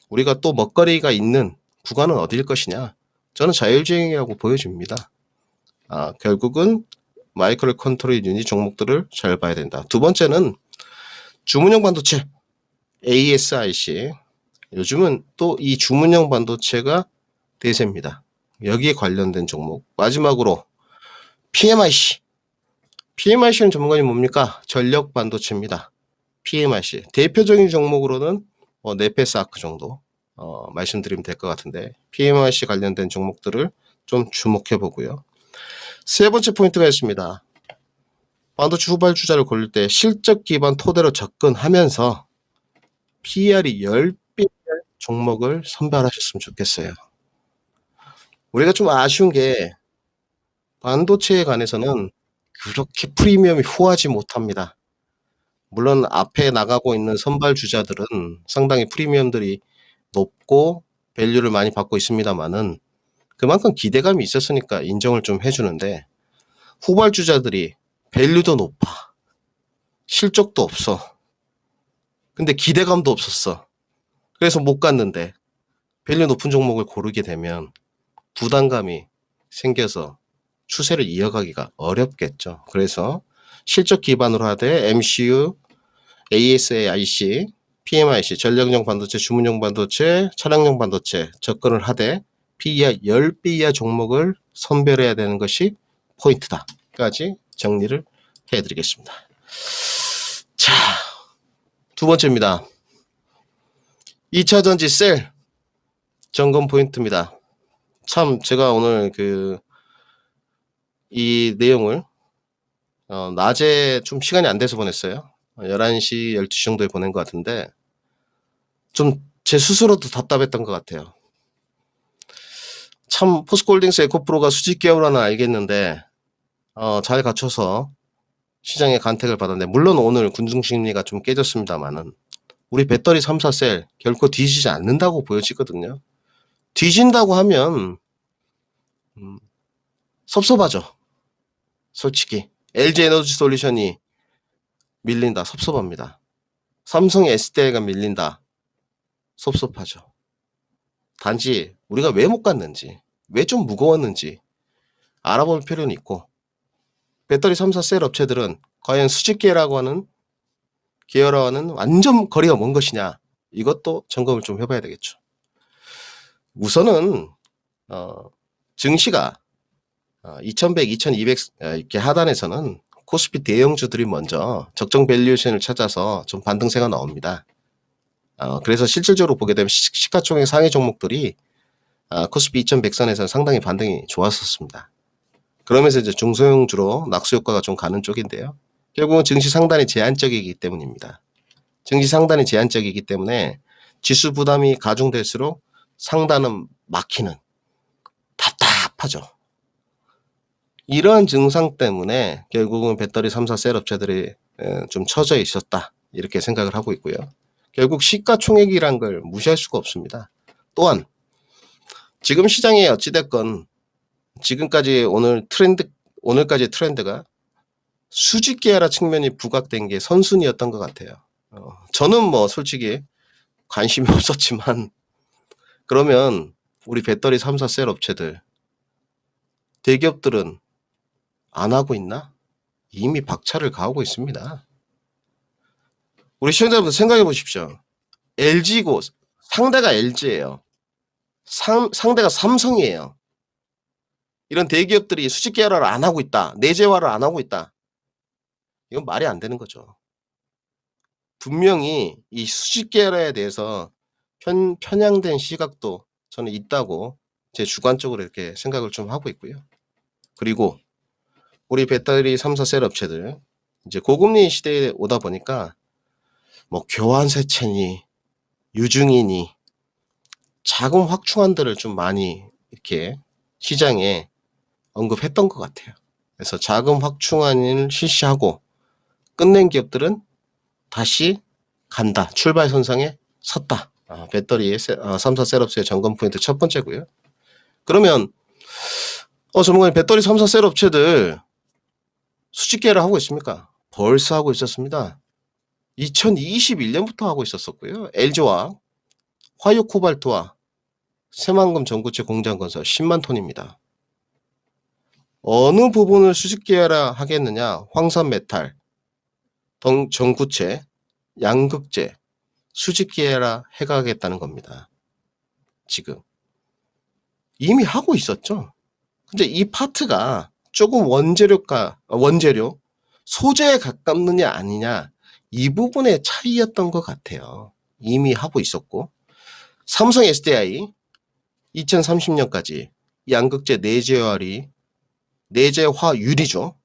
우리가 또 먹거리가 있는 구간은 어디일 것이냐? 저는 자율주행이라고 보여집니다. 결국은 마이크로 컨트롤 유닛 종목들을 잘 봐야 된다. 두 번째는 주문형 반도체 ASIC. 요즘은 또 이 주문형 반도체가 대세입니다. 여기에 관련된 종목. 마지막으로 PMIC. PMIC는 전문가님 뭡니까? 전력 반도체입니다. PMIC 대표적인 종목으로는 네페스아크 정도 말씀드리면 될 것 같은데 PMIC 관련된 종목들을 좀 주목해 보고요. 세 번째 포인트가 있습니다. 반도체 후발주자를 고를 때 실적 기반 토대로 접근하면서 PER이 10배 종목을 선별하셨으면 좋겠어요. 우리가 좀 아쉬운 게 반도체에 관해서는 그렇게 프리미엄이 후하지 못합니다. 물론 앞에 나가고 있는 선발주자들은 상당히 프리미엄들이 높고 밸류를 많이 받고 있습니다만은 그만큼 기대감이 있었으니까 인정을 좀 해주는데 후발주자들이 밸류도 높아. 실적도 없어. 근데 기대감도 없었어. 그래서 못 갔는데 밸류 높은 종목을 고르게 되면 부담감이 생겨서 추세를 이어가기가 어렵겠죠. 그래서 실적 기반으로 하되 MCU, ASIC, PMIC, 전력용 반도체, 주문용 반도체, 차량용 반도체 접근을 하되 PER 10배 이하 종목을 선별해야 되는 것이 포인트다까지 정리를 해드리겠습니다. 자, 두 번째입니다. 2차전지 셀 점검 포인트입니다. 참 제가 오늘 이 내용을 낮에 좀 시간이 안 돼서 보냈어요. 11시, 12시 정도에 보낸 것 같은데 좀 제 스스로도 답답했던 것 같아요. 참 포스코홀딩스 에코프로가 수직 계열화는 알겠는데 잘 갖춰서 시장의 간택을 받았는데 물론 오늘 군중심리가 좀 깨졌습니다만은 우리 배터리 3사셀 결코 뒤지지 않는다고 보여지거든요. 뒤진다고 하면 섭섭하죠. 솔직히 LG 에너지 솔루션이 밀린다. 섭섭합니다. 삼성 SDI가 밀린다. 섭섭하죠. 단지 우리가 왜 못 갔는지, 왜 좀 무거웠는지 알아볼 필요는 있고 배터리 3사 셀 업체들은 과연 수직계라고 하는 계열화와는 완전 거리가 먼 것이냐 이것도 점검을 좀 해봐야 되겠죠. 우선은 증시가 2100, 2200 이렇게 하단에서는 코스피 대형주들이 먼저 적정 밸류에이션을 찾아서 좀 반등세가 나옵니다. 그래서 실질적으로 보게 되면 시가총액 상위 종목들이 코스피 2100선에서는 상당히 반등이 좋았었습니다. 그러면서 이제 중소형주로 낙수 효과가 좀 가는 쪽인데요. 결국은 증시 상단이 제한적이기 때문입니다. 증시 상단이 제한적이기 때문에 지수 부담이 가중될수록 상단은 막히는 답답하죠. 이러한 증상 때문에 결국은 배터리 3사 셀 업체들이 좀 처져 있었다 이렇게 생각을 하고 있고요. 결국 시가총액이란 걸 무시할 수가 없습니다. 또한 지금 시장에 어찌됐건 지금까지 오늘까지 트렌드가 수직 계열화 측면이 부각된 게 선순위였던 것 같아요. 저는 뭐 솔직히 관심이 없었지만 그러면 우리 배터리 3사 셀 업체들 대기업들은 안 하고 있나? 이미 박차를 가하고 있습니다. 우리 시청자분들 생각해 보십시오. LG고 상대가 LG예요. 상대가 삼성이에요. 이런 대기업들이 수직 계열화를 안 하고 있다. 내재화를 안 하고 있다. 이건 말이 안 되는 거죠. 분명히 이 수직 계열화에 대해서 편향된 시각도 저는 있다고 제 주관적으로 이렇게 생각을 좀 하고 있고요. 그리고 우리 배터리 3사 셀 업체들 이제 고금리 시대에 오다 보니까 뭐 교환세채니 유증이니 자금 확충안들을 좀 많이 이렇게 시장에 언급했던 것 같아요. 그래서 자금 확충안을 실시하고 끝낸 기업들은 다시 간다. 출발선상에 섰다. 배터리 3사 셀업체의 점검 포인트 첫 번째고요. 그러면 전문가님 배터리 3사 셀업체들 수직계를 하고 있습니까? 벌써 하고 있었습니다. 2021년부터 하고 있었었고요. LG와 화요코발트와 새만금 전구체 공장 건설 10만 톤입니다. 어느 부분을 수직계열화 하겠느냐? 황산메탈, 전구체, 양극재, 수직계열화 해가겠다는 겁니다. 지금 이미 하고 있었죠. 근데 이 파트가 조금 원재료 소재에 가깝느냐 아니냐 이 부분의 차이였던 것 같아요. 이미 하고 있었고 삼성 SDI 2030년까지 양극재 내재화율이죠.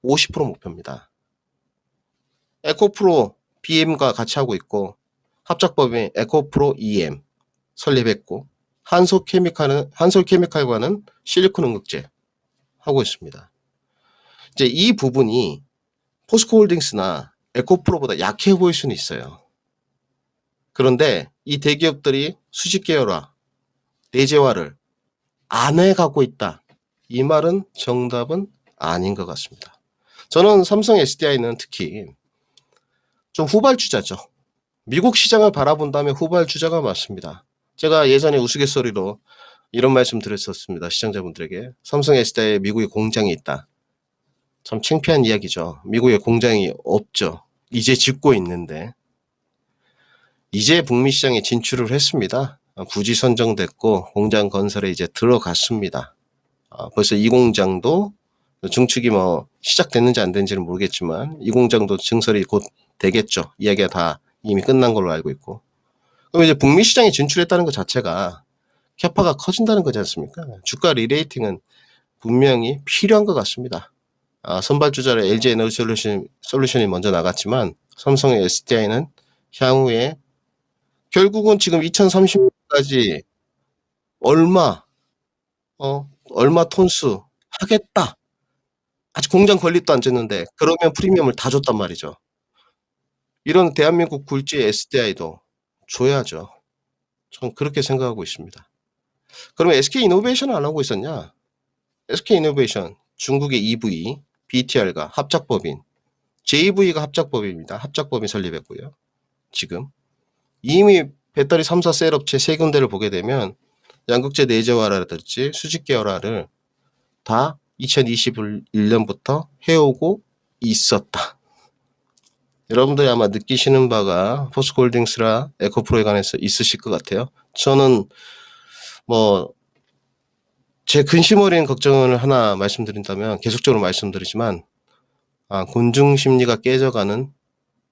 50% 목표입니다. 에코프로 BM과 같이 하고 있고 합작법인 에코프로 EM 설립했고 한솔케미칼과는 실리콘 응급제 하고 있습니다. 이제 이 부분이 포스코홀딩스나 에코프로보다 약해 보일 수는 있어요. 그런데 이 대기업들이 수직 계열화, 내재화를 안 해가고 있다. 이 말은 정답은 아닌 것 같습니다. 저는 삼성 SDI는 특히 좀 후발주자죠. 미국 시장을 바라본다면 후발주자가 맞습니다. 제가 예전에 우스갯소리로 이런 말씀 드렸었습니다. 시청자분들에게. 삼성 SDI에 미국에 공장이 있다. 참 창피한 이야기죠. 미국에 공장이 없죠. 이제 짓고 있는데. 이제 북미 시장에 진출을 했습니다. 부지 선정됐고 공장 건설에 이제 들어갔습니다. 벌써 이 공장도 증축이 뭐 시작됐는지 안 됐는지는 모르겠지만 이 공장도 증설이 곧 되겠죠. 이야기가 다 이미 끝난 걸로 알고 있고. 그럼 이제 북미 시장에 진출했다는 것 자체가 캐파가 커진다는 거지 않습니까? 주가 리레이팅은 분명히 필요한 것 같습니다. 선발주자로 LG 에너지 솔루션이 먼저 나갔지만 삼성의 SDI는 향후에 결국은 지금 2030년까지 얼마 톤수 하겠다. 아직 공장 건립도 안 졌는데 그러면 프리미엄을 다 줬단 말이죠. 이런 대한민국 굴지의 SDI도 줘야죠. 저는 그렇게 생각하고 있습니다. 그러면 SK이노베이션은 안 하고 있었냐? SK이노베이션 중국의 EV, BTR과 합작법인, JV가 합작법인입니다. 합작법인 설립했고요. 지금 이미 배터리 3사 셀 업체 3군데를 보게 되면 양극재 내재화라든지 수직 계열화를 다 2021년부터 해오고 있었다. 여러분들이 아마 느끼시는 바가 포스코홀딩스라 에코프로에 관해서 있으실 것 같아요. 저는 제 근심 어린 걱정을 하나 말씀드린다면 계속적으로 말씀드리지만 곤중 심리가 깨져가는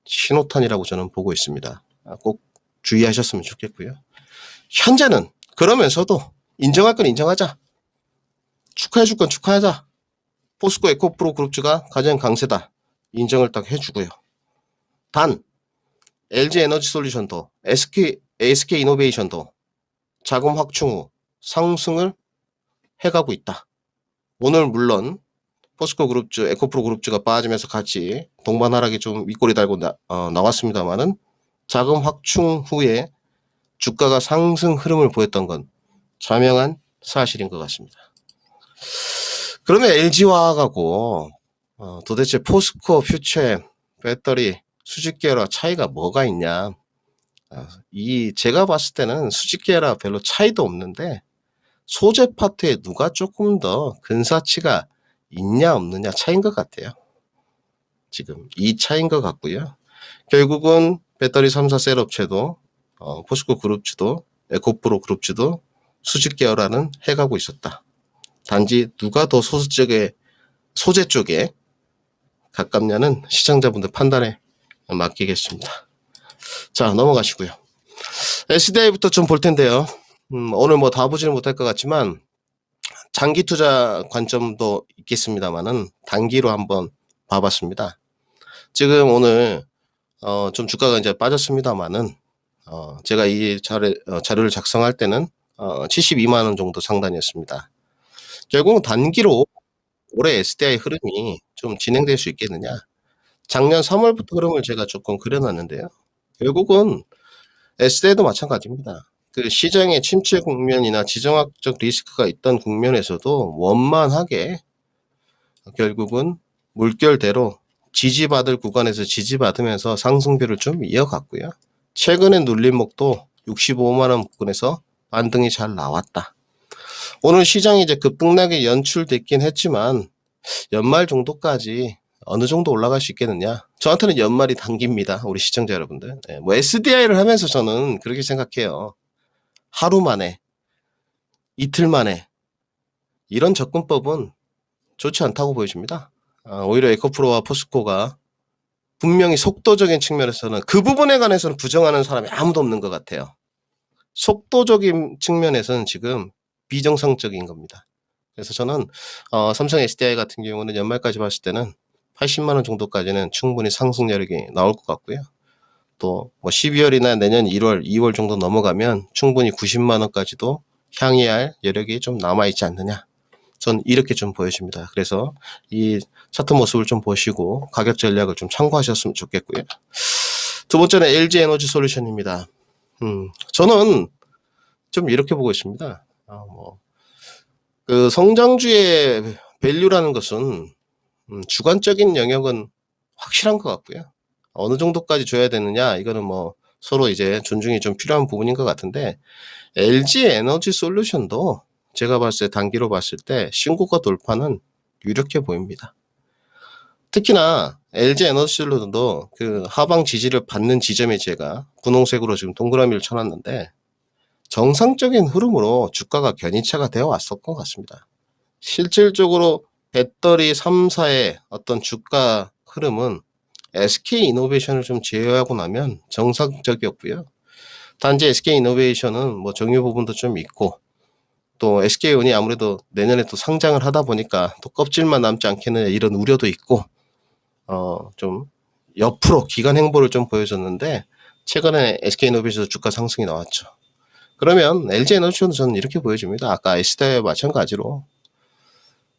신호탄이라고 저는 보고 있습니다. 꼭 주의하셨으면 좋겠고요. 현재는 그러면서도 인정할 건 인정하자. 축하해줄 건 축하하자. 포스코 에코프로 그룹주가 가장 강세다. 인정을 딱 해주고요. 단 LG 에너지 솔루션도 SK 이노베이션도 자금 확충 후 상승을 해가고 있다. 오늘 물론 포스코 그룹주, 에코프로 그룹주가 빠지면서 같이 동반하락이 좀 윗꼬리 달고 나왔습니다만은 자금 확충 후에 주가가 상승 흐름을 보였던 건 자명한 사실인 것 같습니다. 그러면 LG화학하고 도대체 포스코 퓨처엠 배터리 수직 계열화 차이가 뭐가 있냐? 제가 봤을 때는 수직 계열화 별로 차이도 없는데 소재 파트에 누가 조금 더 근사치가 있냐 없느냐 차이인 것 같아요. 지금 이 차이인 것 같고요. 결국은 배터리 3사 셀 업체도 포스코 그룹주도 에코프로 그룹주도 수직 계열화는 해가고 있었다. 단지 누가 더 소재 쪽에 가깝냐는 시청자분들 판단에 맡기겠습니다. 자, 넘어가시고요. SDI부터 좀 볼 텐데요. 오늘 뭐 다 보지는 못할 것 같지만 장기 투자 관점도 있겠습니다만은 단기로 한번 봐봤습니다. 지금 오늘 좀 주가가 이제 빠졌습니다만은 제가 이 자료를 작성할 때는 72만 원 정도 상단이었습니다. 결국은 단기로 올해 SDI 흐름이 좀 진행될 수 있겠느냐? 작년 3월부터 흐름을 제가 조금 그려놨는데요. 결국은 SDI도 마찬가지입니다. 그 시장의 침체 국면이나 지정학적 리스크가 있던 국면에서도 원만하게 결국은 물결대로 지지받을 구간에서 지지받으면서 상승세를 좀 이어갔고요. 최근에 눌림목도 65만 원 부근에서 반등이 잘 나왔다. 오늘 시장이 이제 급등락에 연출됐긴 했지만 연말 정도까지 어느 정도 올라갈 수 있겠느냐? 저한테는 연말이 단기입니다. 우리 시청자 여러분들. 네, 뭐 SDI를 하면서 저는 그렇게 생각해요. 하루 만에, 이틀 만에 이런 접근법은 좋지 않다고 보여집니다. 오히려 에코프로와 포스코가 분명히 속도적인 측면에서는 그 부분에 관해서는 부정하는 사람이 아무도 없는 것 같아요. 속도적인 측면에서는 지금 비정상적인 겁니다. 그래서 저는 삼성 SDI 같은 경우는 연말까지 봤을 때는 80만 원 정도까지는 충분히 상승 여력이 나올 것 같고요. 또 뭐 12월이나 내년 1월, 2월 정도 넘어가면 충분히 90만 원까지도 향해할 여력이 좀 남아있지 않느냐. 전 이렇게 좀 보여집니다. 그래서 이 차트 모습을 좀 보시고 가격 전략을 좀 참고하셨으면 좋겠고요. 두 번째는 LG 에너지 솔루션입니다. 저는 좀 이렇게 보고 있습니다. 그 성장주의 밸류라는 것은 주관적인 영역은 확실한 것 같고요. 어느 정도까지 줘야 되느냐 이거는 뭐 서로 이제 존중이 좀 필요한 부분인 것 같은데, LG 에너지 솔루션도 제가 봤을 때 단기로 봤을 때 신고가 돌파는 유력해 보입니다. 특히나 LG 에너지 솔루션도 그 하방 지지를 받는 지점에 제가 분홍색으로 지금 동그라미를 쳐놨는데, 정상적인 흐름으로 주가가 견인차가 되어 왔었던 것 같습니다. 실질적으로 배터리 3사의 어떤 주가 흐름은 SK이노베이션을 좀 제외하고 나면 정상적이었고요. 단지 SK이노베이션은 뭐 정유 부분도 좀 있고, 또 SK온이 아무래도 내년에 또 상장을 하다 보니까 또 껍질만 남지 않겠느냐 이런 우려도 있고, 좀 옆으로 기관 행보를 좀 보여줬는데, 최근에 SK이노베이션 주가 상승이 나왔죠. 그러면 LG에너지도 저는 이렇게 보여집니다. 아까 SDI와 마찬가지로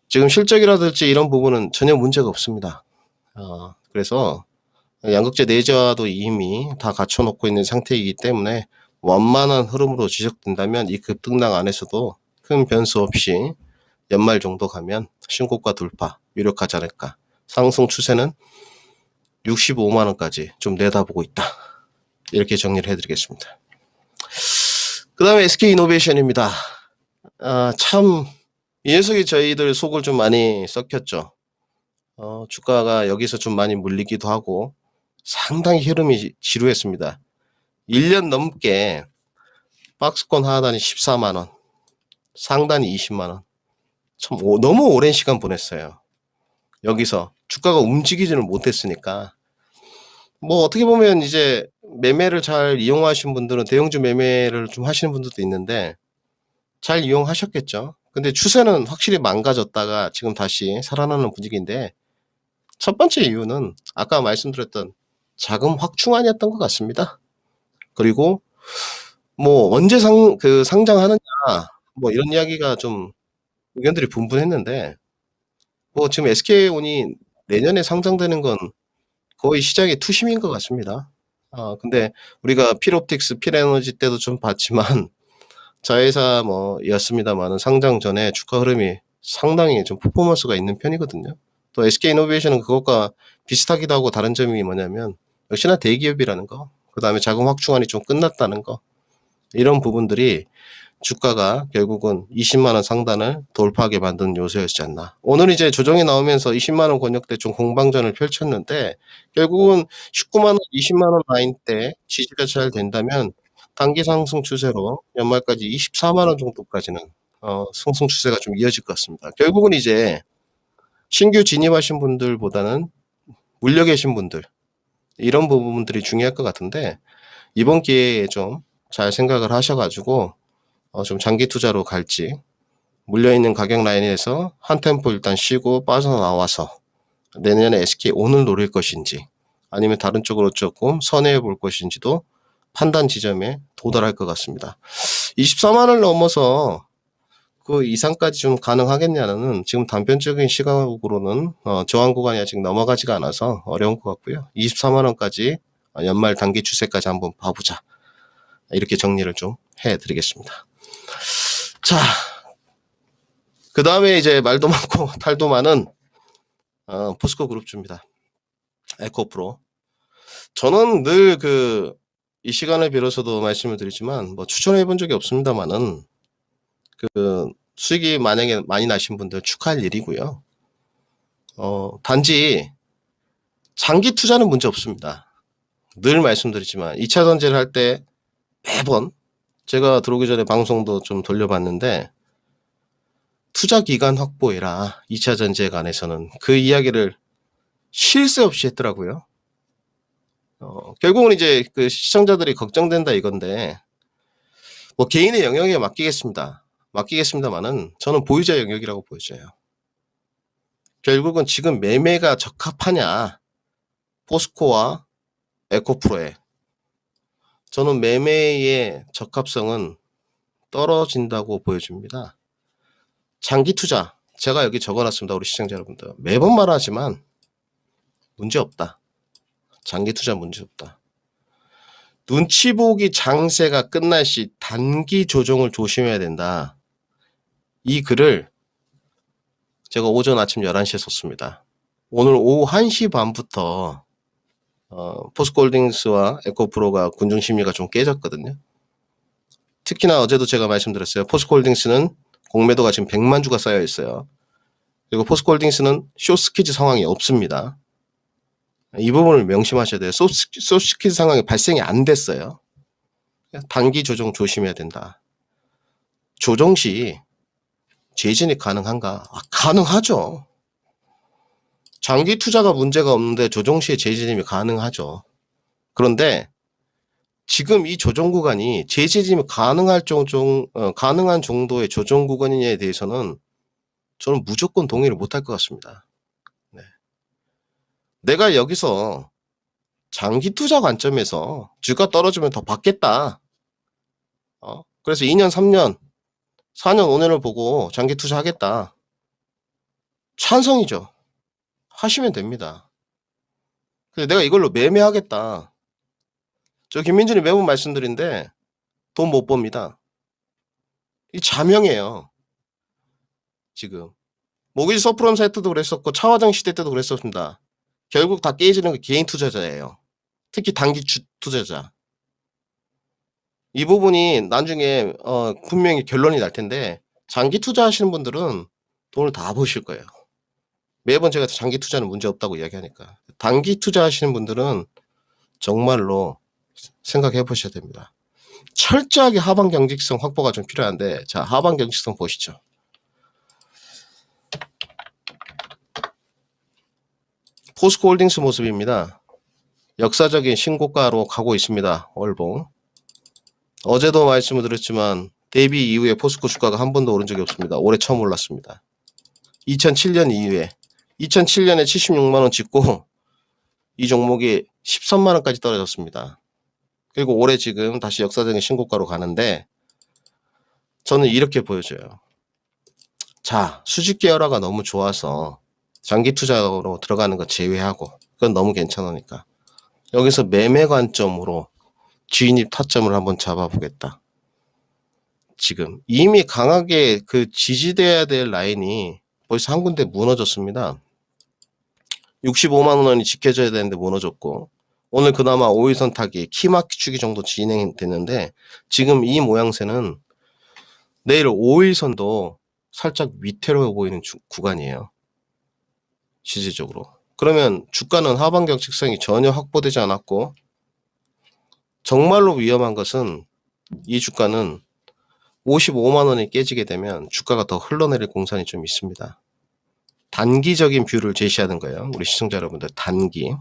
지금 실적이라든지 이런 부분은 전혀 문제가 없습니다. 그래서 양극재 내재화도 이미 다 갖춰놓고 있는 상태이기 때문에 완만한 흐름으로 지속된다면 이 급등락 안에서도 큰 변수 없이 연말 정도 가면 신고가 돌파 유력하지 않을까. 상승 추세는 65만 원까지 좀 내다보고 있다. 이렇게 정리를 해드리겠습니다. 그 다음에 SK이노베이션입니다. 참 이 녀석이 저희들 속을 좀 많이 썩혔죠. 주가가 여기서 좀 많이 물리기도 하고 상당히 흐름이 지루했습니다. 1년 넘게 박스권 하단이 14만 원, 상단이 20만 원. 참 너무 오랜 시간 보냈어요. 여기서 주가가 움직이지를 못했으니까. 뭐 어떻게 보면 이제 매매를 잘 이용하신 분들은 대형주 매매를 좀 하시는 분들도 있는데 잘 이용하셨겠죠. 근데 추세는 확실히 망가졌다가 지금 다시 살아나는 분위기인데, 첫 번째 이유는 아까 말씀드렸던 자금 확충안이었던 것 같습니다. 그리고 뭐 언제 상장하느냐 뭐 이런 이야기가 좀 의견들이 분분했는데, 뭐 지금 SK온이 내년에 상장되는 건 거의 시장의 투심인 것 같습니다. 근데 우리가 필옵틱스, 필에너지 때도 좀 봤지만 자회사 였습니다만은 상장 전에 주가 흐름이 상당히 좀 퍼포먼스가 있는 편이거든요. 또 SK이노베이션은 그것과 비슷하기도 하고 다른 점이 뭐냐면 역시나 대기업이라는 거, 그 다음에 자금 확충안이 좀 끝났다는 거, 이런 부분들이 주가가 결국은 20만 원 상단을 돌파하게 만든 요소였지 않나. 오늘 이제 조정이 나오면서 20만 원 권역대 좀 공방전을 펼쳤는데 결국은 19만 원, 20만 원 라인 때 지지가 잘 된다면 단기 상승 추세로 연말까지 24만 원 정도까지는 상승 추세가 좀 이어질 것 같습니다. 결국은 이제 신규 진입하신 분들보다는 물려 계신 분들, 이런 부분들이 중요할 것 같은데 이번 기회에 좀 잘 생각을 하셔가지고 좀 장기 투자로 갈지, 물려있는 가격 라인에서 한 템포 일단 쉬고 빠져나와서 내년에 SK온을 노릴 것인지 아니면 다른 쪽으로 조금 선회해 볼 것인지도 판단 지점에 도달할 것 같습니다. 24만을 넘어서 그 이상까지 좀 가능하겠냐는 지금 단편적인 시각으로는 저항 구간이 아직 넘어가지가 않아서 어려운 것 같고요. 24만원까지 연말 단기 추세까지 한번 봐보자. 이렇게 정리를 좀 해드리겠습니다. 자, 그 다음에 이제 말도 많고 탈도 많은 포스코 그룹주입니다. 에코프로. 저는 늘 이 시간을 빌어서도 말씀을 드리지만 추천해 본 적이 없습니다만은 수익이 만약에 많이 나신 분들 축하할 일이고요. 단지 장기 투자는 문제 없습니다. 늘 말씀드리지만 2차 전지를 할 때 매번 제가 들어오기 전에 방송도 좀 돌려봤는데 투자 기간 확보해라. 2차 전지에 관해서는 그 이야기를 쉴 새 없이 했더라고요. 결국은 이제 그 시청자들이 걱정된다 이건데 뭐 개인의 영역에 맡기겠습니다만은 저는 보유자 영역이라고 보여져요. 결국은 지금 매매가 적합하냐 포스코와 에코프로에 저는 매매의 적합성은 떨어진다고 보여집니다. 장기 투자 제가 여기 적어놨습니다. 우리 시청자 여러분들 매번 말하지만 문제없다. 장기 투자 문제없다. 눈치 보기 장세가 끝날 시 단기 조정을 조심해야 된다. 이 글을 제가 오전 아침 11시에 썼습니다. 오늘 오후 1시 반부터 포스코홀딩스와 에코프로가 군중 심리가 좀 깨졌거든요. 특히나 어제도 제가 말씀드렸어요. 포스코홀딩스는 공매도가 지금 100만 주가 쌓여 있어요. 그리고 포스코홀딩스는 숏스퀴즈 상황이 없습니다. 이 부분을 명심하셔야 돼요. 숏스퀴즈 상황이 발생이 안 됐어요. 단기 조정 조심해야 된다. 조정 시 재진입 가능한가? 가능하죠. 장기 투자가 문제가 없는데 조정 시에 재진입이 가능하죠. 그런데 지금 이 조정 구간이 재진입이 가능한 정도의 조정 구간이냐에 대해서는 저는 무조건 동의를 못할 것 같습니다. 네. 내가 여기서 장기 투자 관점에서 주가 떨어지면 더 받겠다. 그래서 2년, 3년, 4년, 5년을 보고 장기 투자하겠다. 찬성이죠. 하시면 됩니다. 근데 내가 이걸로 매매하겠다. 저 김민준이 매번 말씀드린데 돈 못 법니다. 이 자명해요. 지금. 모기지 서프롬 사이트도 그랬었고 차화정 시대 때도 그랬었습니다. 결국 다 깨지는 게 개인 투자자예요. 특히 단기 투자자. 이 부분이 나중에 분명히 결론이 날 텐데 장기 투자하시는 분들은 돈을 다 버실 거예요. 매번 제가 장기 투자는 문제없다고 이야기하니까. 단기 투자하시는 분들은 정말로 생각해 보셔야 됩니다. 철저하게 하방 경직성 확보가 좀 필요한데 자 하방 경직성 보시죠. 포스코홀딩스 모습입니다. 역사적인 신고가로 가고 있습니다. 월봉. 어제도 말씀을 드렸지만 대비 이후에 포스코 주가가 한 번도 오른 적이 없습니다. 올해 처음 올랐습니다. 2007년 이후에 2007년에 76만원 찍고 이 종목이 13만원까지 떨어졌습니다. 그리고 올해 지금 다시 역사적인 신고가로 가는데 저는 이렇게 보여져요. 자, 수직 계열화가 너무 좋아서 장기 투자로 들어가는 거 제외하고 그건 너무 괜찮으니까 여기서 매매 관점으로 진입 타점을 한번 잡아보겠다. 지금 이미 강하게 그 지지돼야 될 라인이 벌써 한 군데 무너졌습니다. 65만 원이 지켜져야 되는데 무너졌고 오늘 그나마 5일선 타기 키마키추기 정도 진행됐는데 지금 이 모양새는 내일 5일선도 살짝 위태로워 보이는 구간이에요. 실질적으로. 그러면 주가는 하방 경직성이 전혀 확보되지 않았고 정말로 위험한 것은 이 주가는 55만 원이 깨지게 되면 주가가 더 흘러내릴 공산이 좀 있습니다. 단기적인 뷰를 제시하는 거예요. 우리 시청자 여러분들 단기.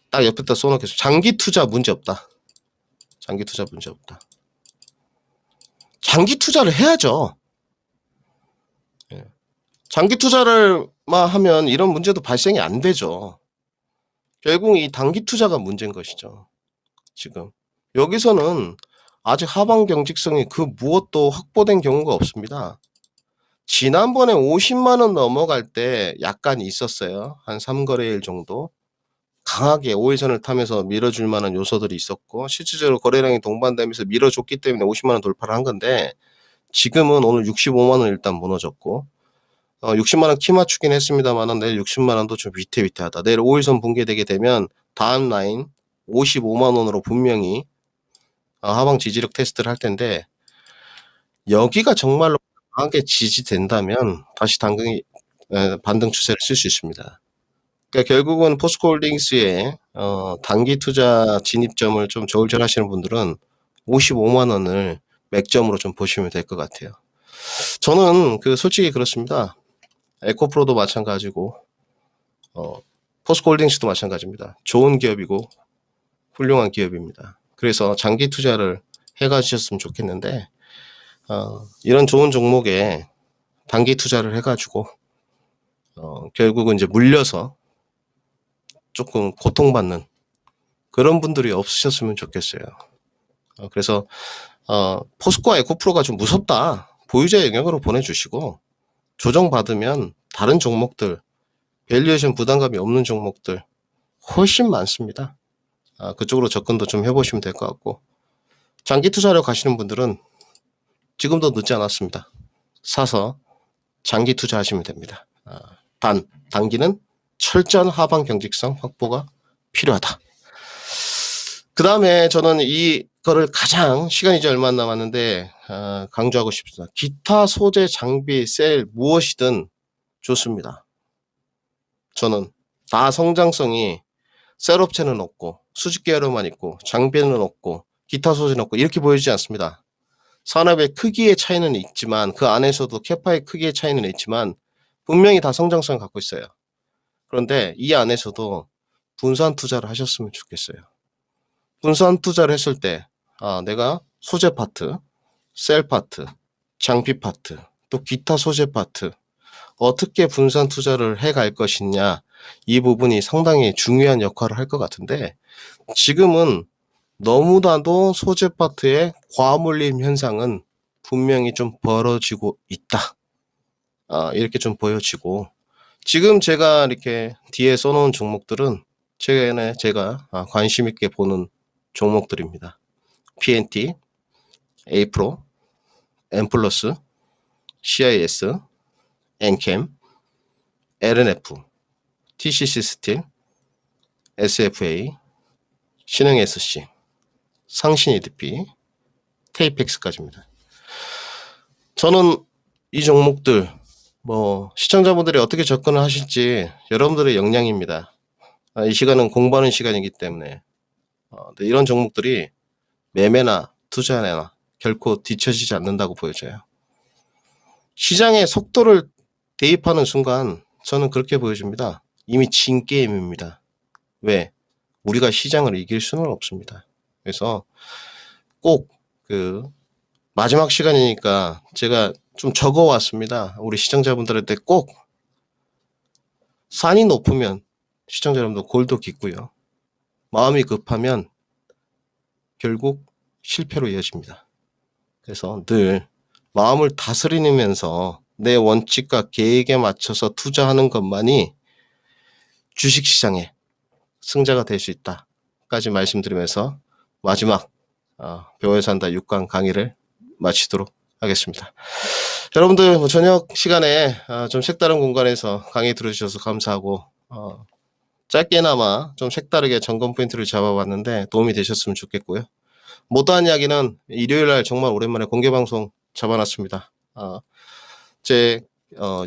딱 옆에다 써놓겠습니다. 장기 투자 문제없다. 장기 투자 문제없다. 장기 투자를 해야죠. 장기 투자를 하면 이런 문제도 발생이 안 되죠. 결국 이 단기 투자가 문제인 것이죠. 지금 여기서는 아직 하방 경직성이 그 무엇도 확보된 경우가 없습니다. 지난번에 50만 원 넘어갈 때 약간 있었어요. 한 3거래일 정도. 강하게 5일선을 타면서 밀어줄 만한 요소들이 있었고 실질적으로 거래량이 동반되면서 밀어줬기 때문에 50만 원 돌파를 한 건데 지금은 오늘 65만 원 일단 무너졌고 60만 원 키 맞추긴 했습니다만 내일 60만 원도 좀 위태위태하다. 내일 5일선 붕괴되게 되면 다음 라인 55만 원으로 분명히 하방 지지력 테스트를 할 텐데 여기가 정말로 강하게 지지된다면 다시 반등 추세를 쓸 수 있습니다. 그러니까 결국은 포스코홀딩스의 단기 투자 진입점을 좀 저울질 하시는 분들은 55만 원을 맥점으로 좀 보시면 될 것 같아요. 저는 솔직히 그렇습니다. 에코프로도 마찬가지고 포스코홀딩스도 마찬가지입니다. 좋은 기업이고 훌륭한 기업입니다. 그래서 장기 투자를 해가주셨으면 좋겠는데 이런 좋은 종목에 단기 투자를 해가지고 결국은 이제 물려서 조금 고통받는 그런 분들이 없으셨으면 좋겠어요. 그래서 포스코와 에코프로가 좀 무섭다. 보유자 영역으로 보내주시고 조정받으면 다른 종목들, 밸류에이션 부담감이 없는 종목들 훨씬 많습니다. 그쪽으로 접근도 좀 해보시면 될 것 같고, 장기 투자로 가시는 분들은 지금도 늦지 않았습니다. 사서 장기 투자하시면 됩니다. 단기는 철저한 하방 경직성 확보가 필요하다. 그 다음에 저는 이거를 가장 시간이 이제 얼마 안 남았는데 강조하고 싶습니다. 기타 소재 장비 셀 무엇이든 좋습니다. 저는 다 성장성이 셀 업체는 없고 수직 계열로만 있고 장비는 없고 기타 소재는 없고 이렇게 보이지 않습니다. 산업의 크기의 차이는 있지만 그 안에서도 캐파의 크기의 차이는 있지만 분명히 다 성장성을 갖고 있어요. 그런데 이 안에서도 분산 투자를 하셨으면 좋겠어요. 분산 투자를 했을 때 내가 소재 파트, 셀 파트, 장비 파트, 또 기타 소재 파트 어떻게 분산 투자를 해갈 것이냐, 이 부분이 상당히 중요한 역할을 할 것 같은데 지금은 너무나도 소재 파트의 과몰림 현상은 분명히 좀 벌어지고 있다. 이렇게 좀 보여지고, 지금 제가 이렇게 뒤에 써놓은 종목들은 최근에 제가 관심 있게 보는 종목들입니다. PNT, A프로, N플러스, CIS, 엔캠, LNF, TCC 스틸, SFA, 신흥 SC, 상신 EDP, 테이펙스까지입니다. 저는 이 종목들 시청자분들이 어떻게 접근을 하실지 여러분들의 역량입니다. 이 시간은 공부하는 시간이기 때문에 이런 종목들이 매매나 투자나 결코 뒤처지지 않는다고 보여져요. 시장의 속도를 대입하는 순간 저는 그렇게 보여집니다. 이미 진 게임입니다. 왜? 우리가 시장을 이길 수는 없습니다. 그래서 꼭 마지막 시간이니까 제가 좀 적어왔습니다. 우리 시청자분들한테 꼭 산이 높으면 시청자 여러분들 골도 깊고요. 마음이 급하면 결국 실패로 이어집니다. 그래서 늘 마음을 다스리면서 내 원칙과 계획에 맞춰서 투자하는 것만이 주식시장의 승자가 될 수 있다까지 말씀드리면서 마지막 배워서 한다 6강 강의를 마치도록 하겠습니다. 여러분들 저녁 시간에 좀 색다른 공간에서 강의 들어주셔서 감사하고 짧게나마 좀 색다르게 점검 포인트를 잡아봤는데 도움이 되셨으면 좋겠고요. 못다한 이야기는 일요일날 정말 오랜만에 공개방송 잡아놨습니다. 제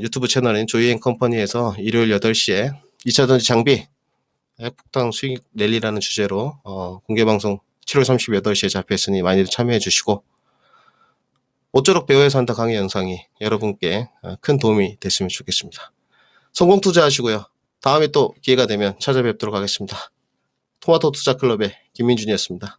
유튜브 채널인 조이앤컴퍼니에서 일요일 8시에 2차전지 장비 핵폭탄 수익 랠리라는 주제로 공개방송 7월 30일 8시에 잡혀있으니 많이들 참여해 주시고, 모쪼록 배워서 한다 강의 영상이 여러분께 큰 도움이 됐으면 좋겠습니다. 성공 투자하시고요. 다음에 또 기회가 되면 찾아뵙도록 하겠습니다. 토마토 투자클럽의 김민준이었습니다.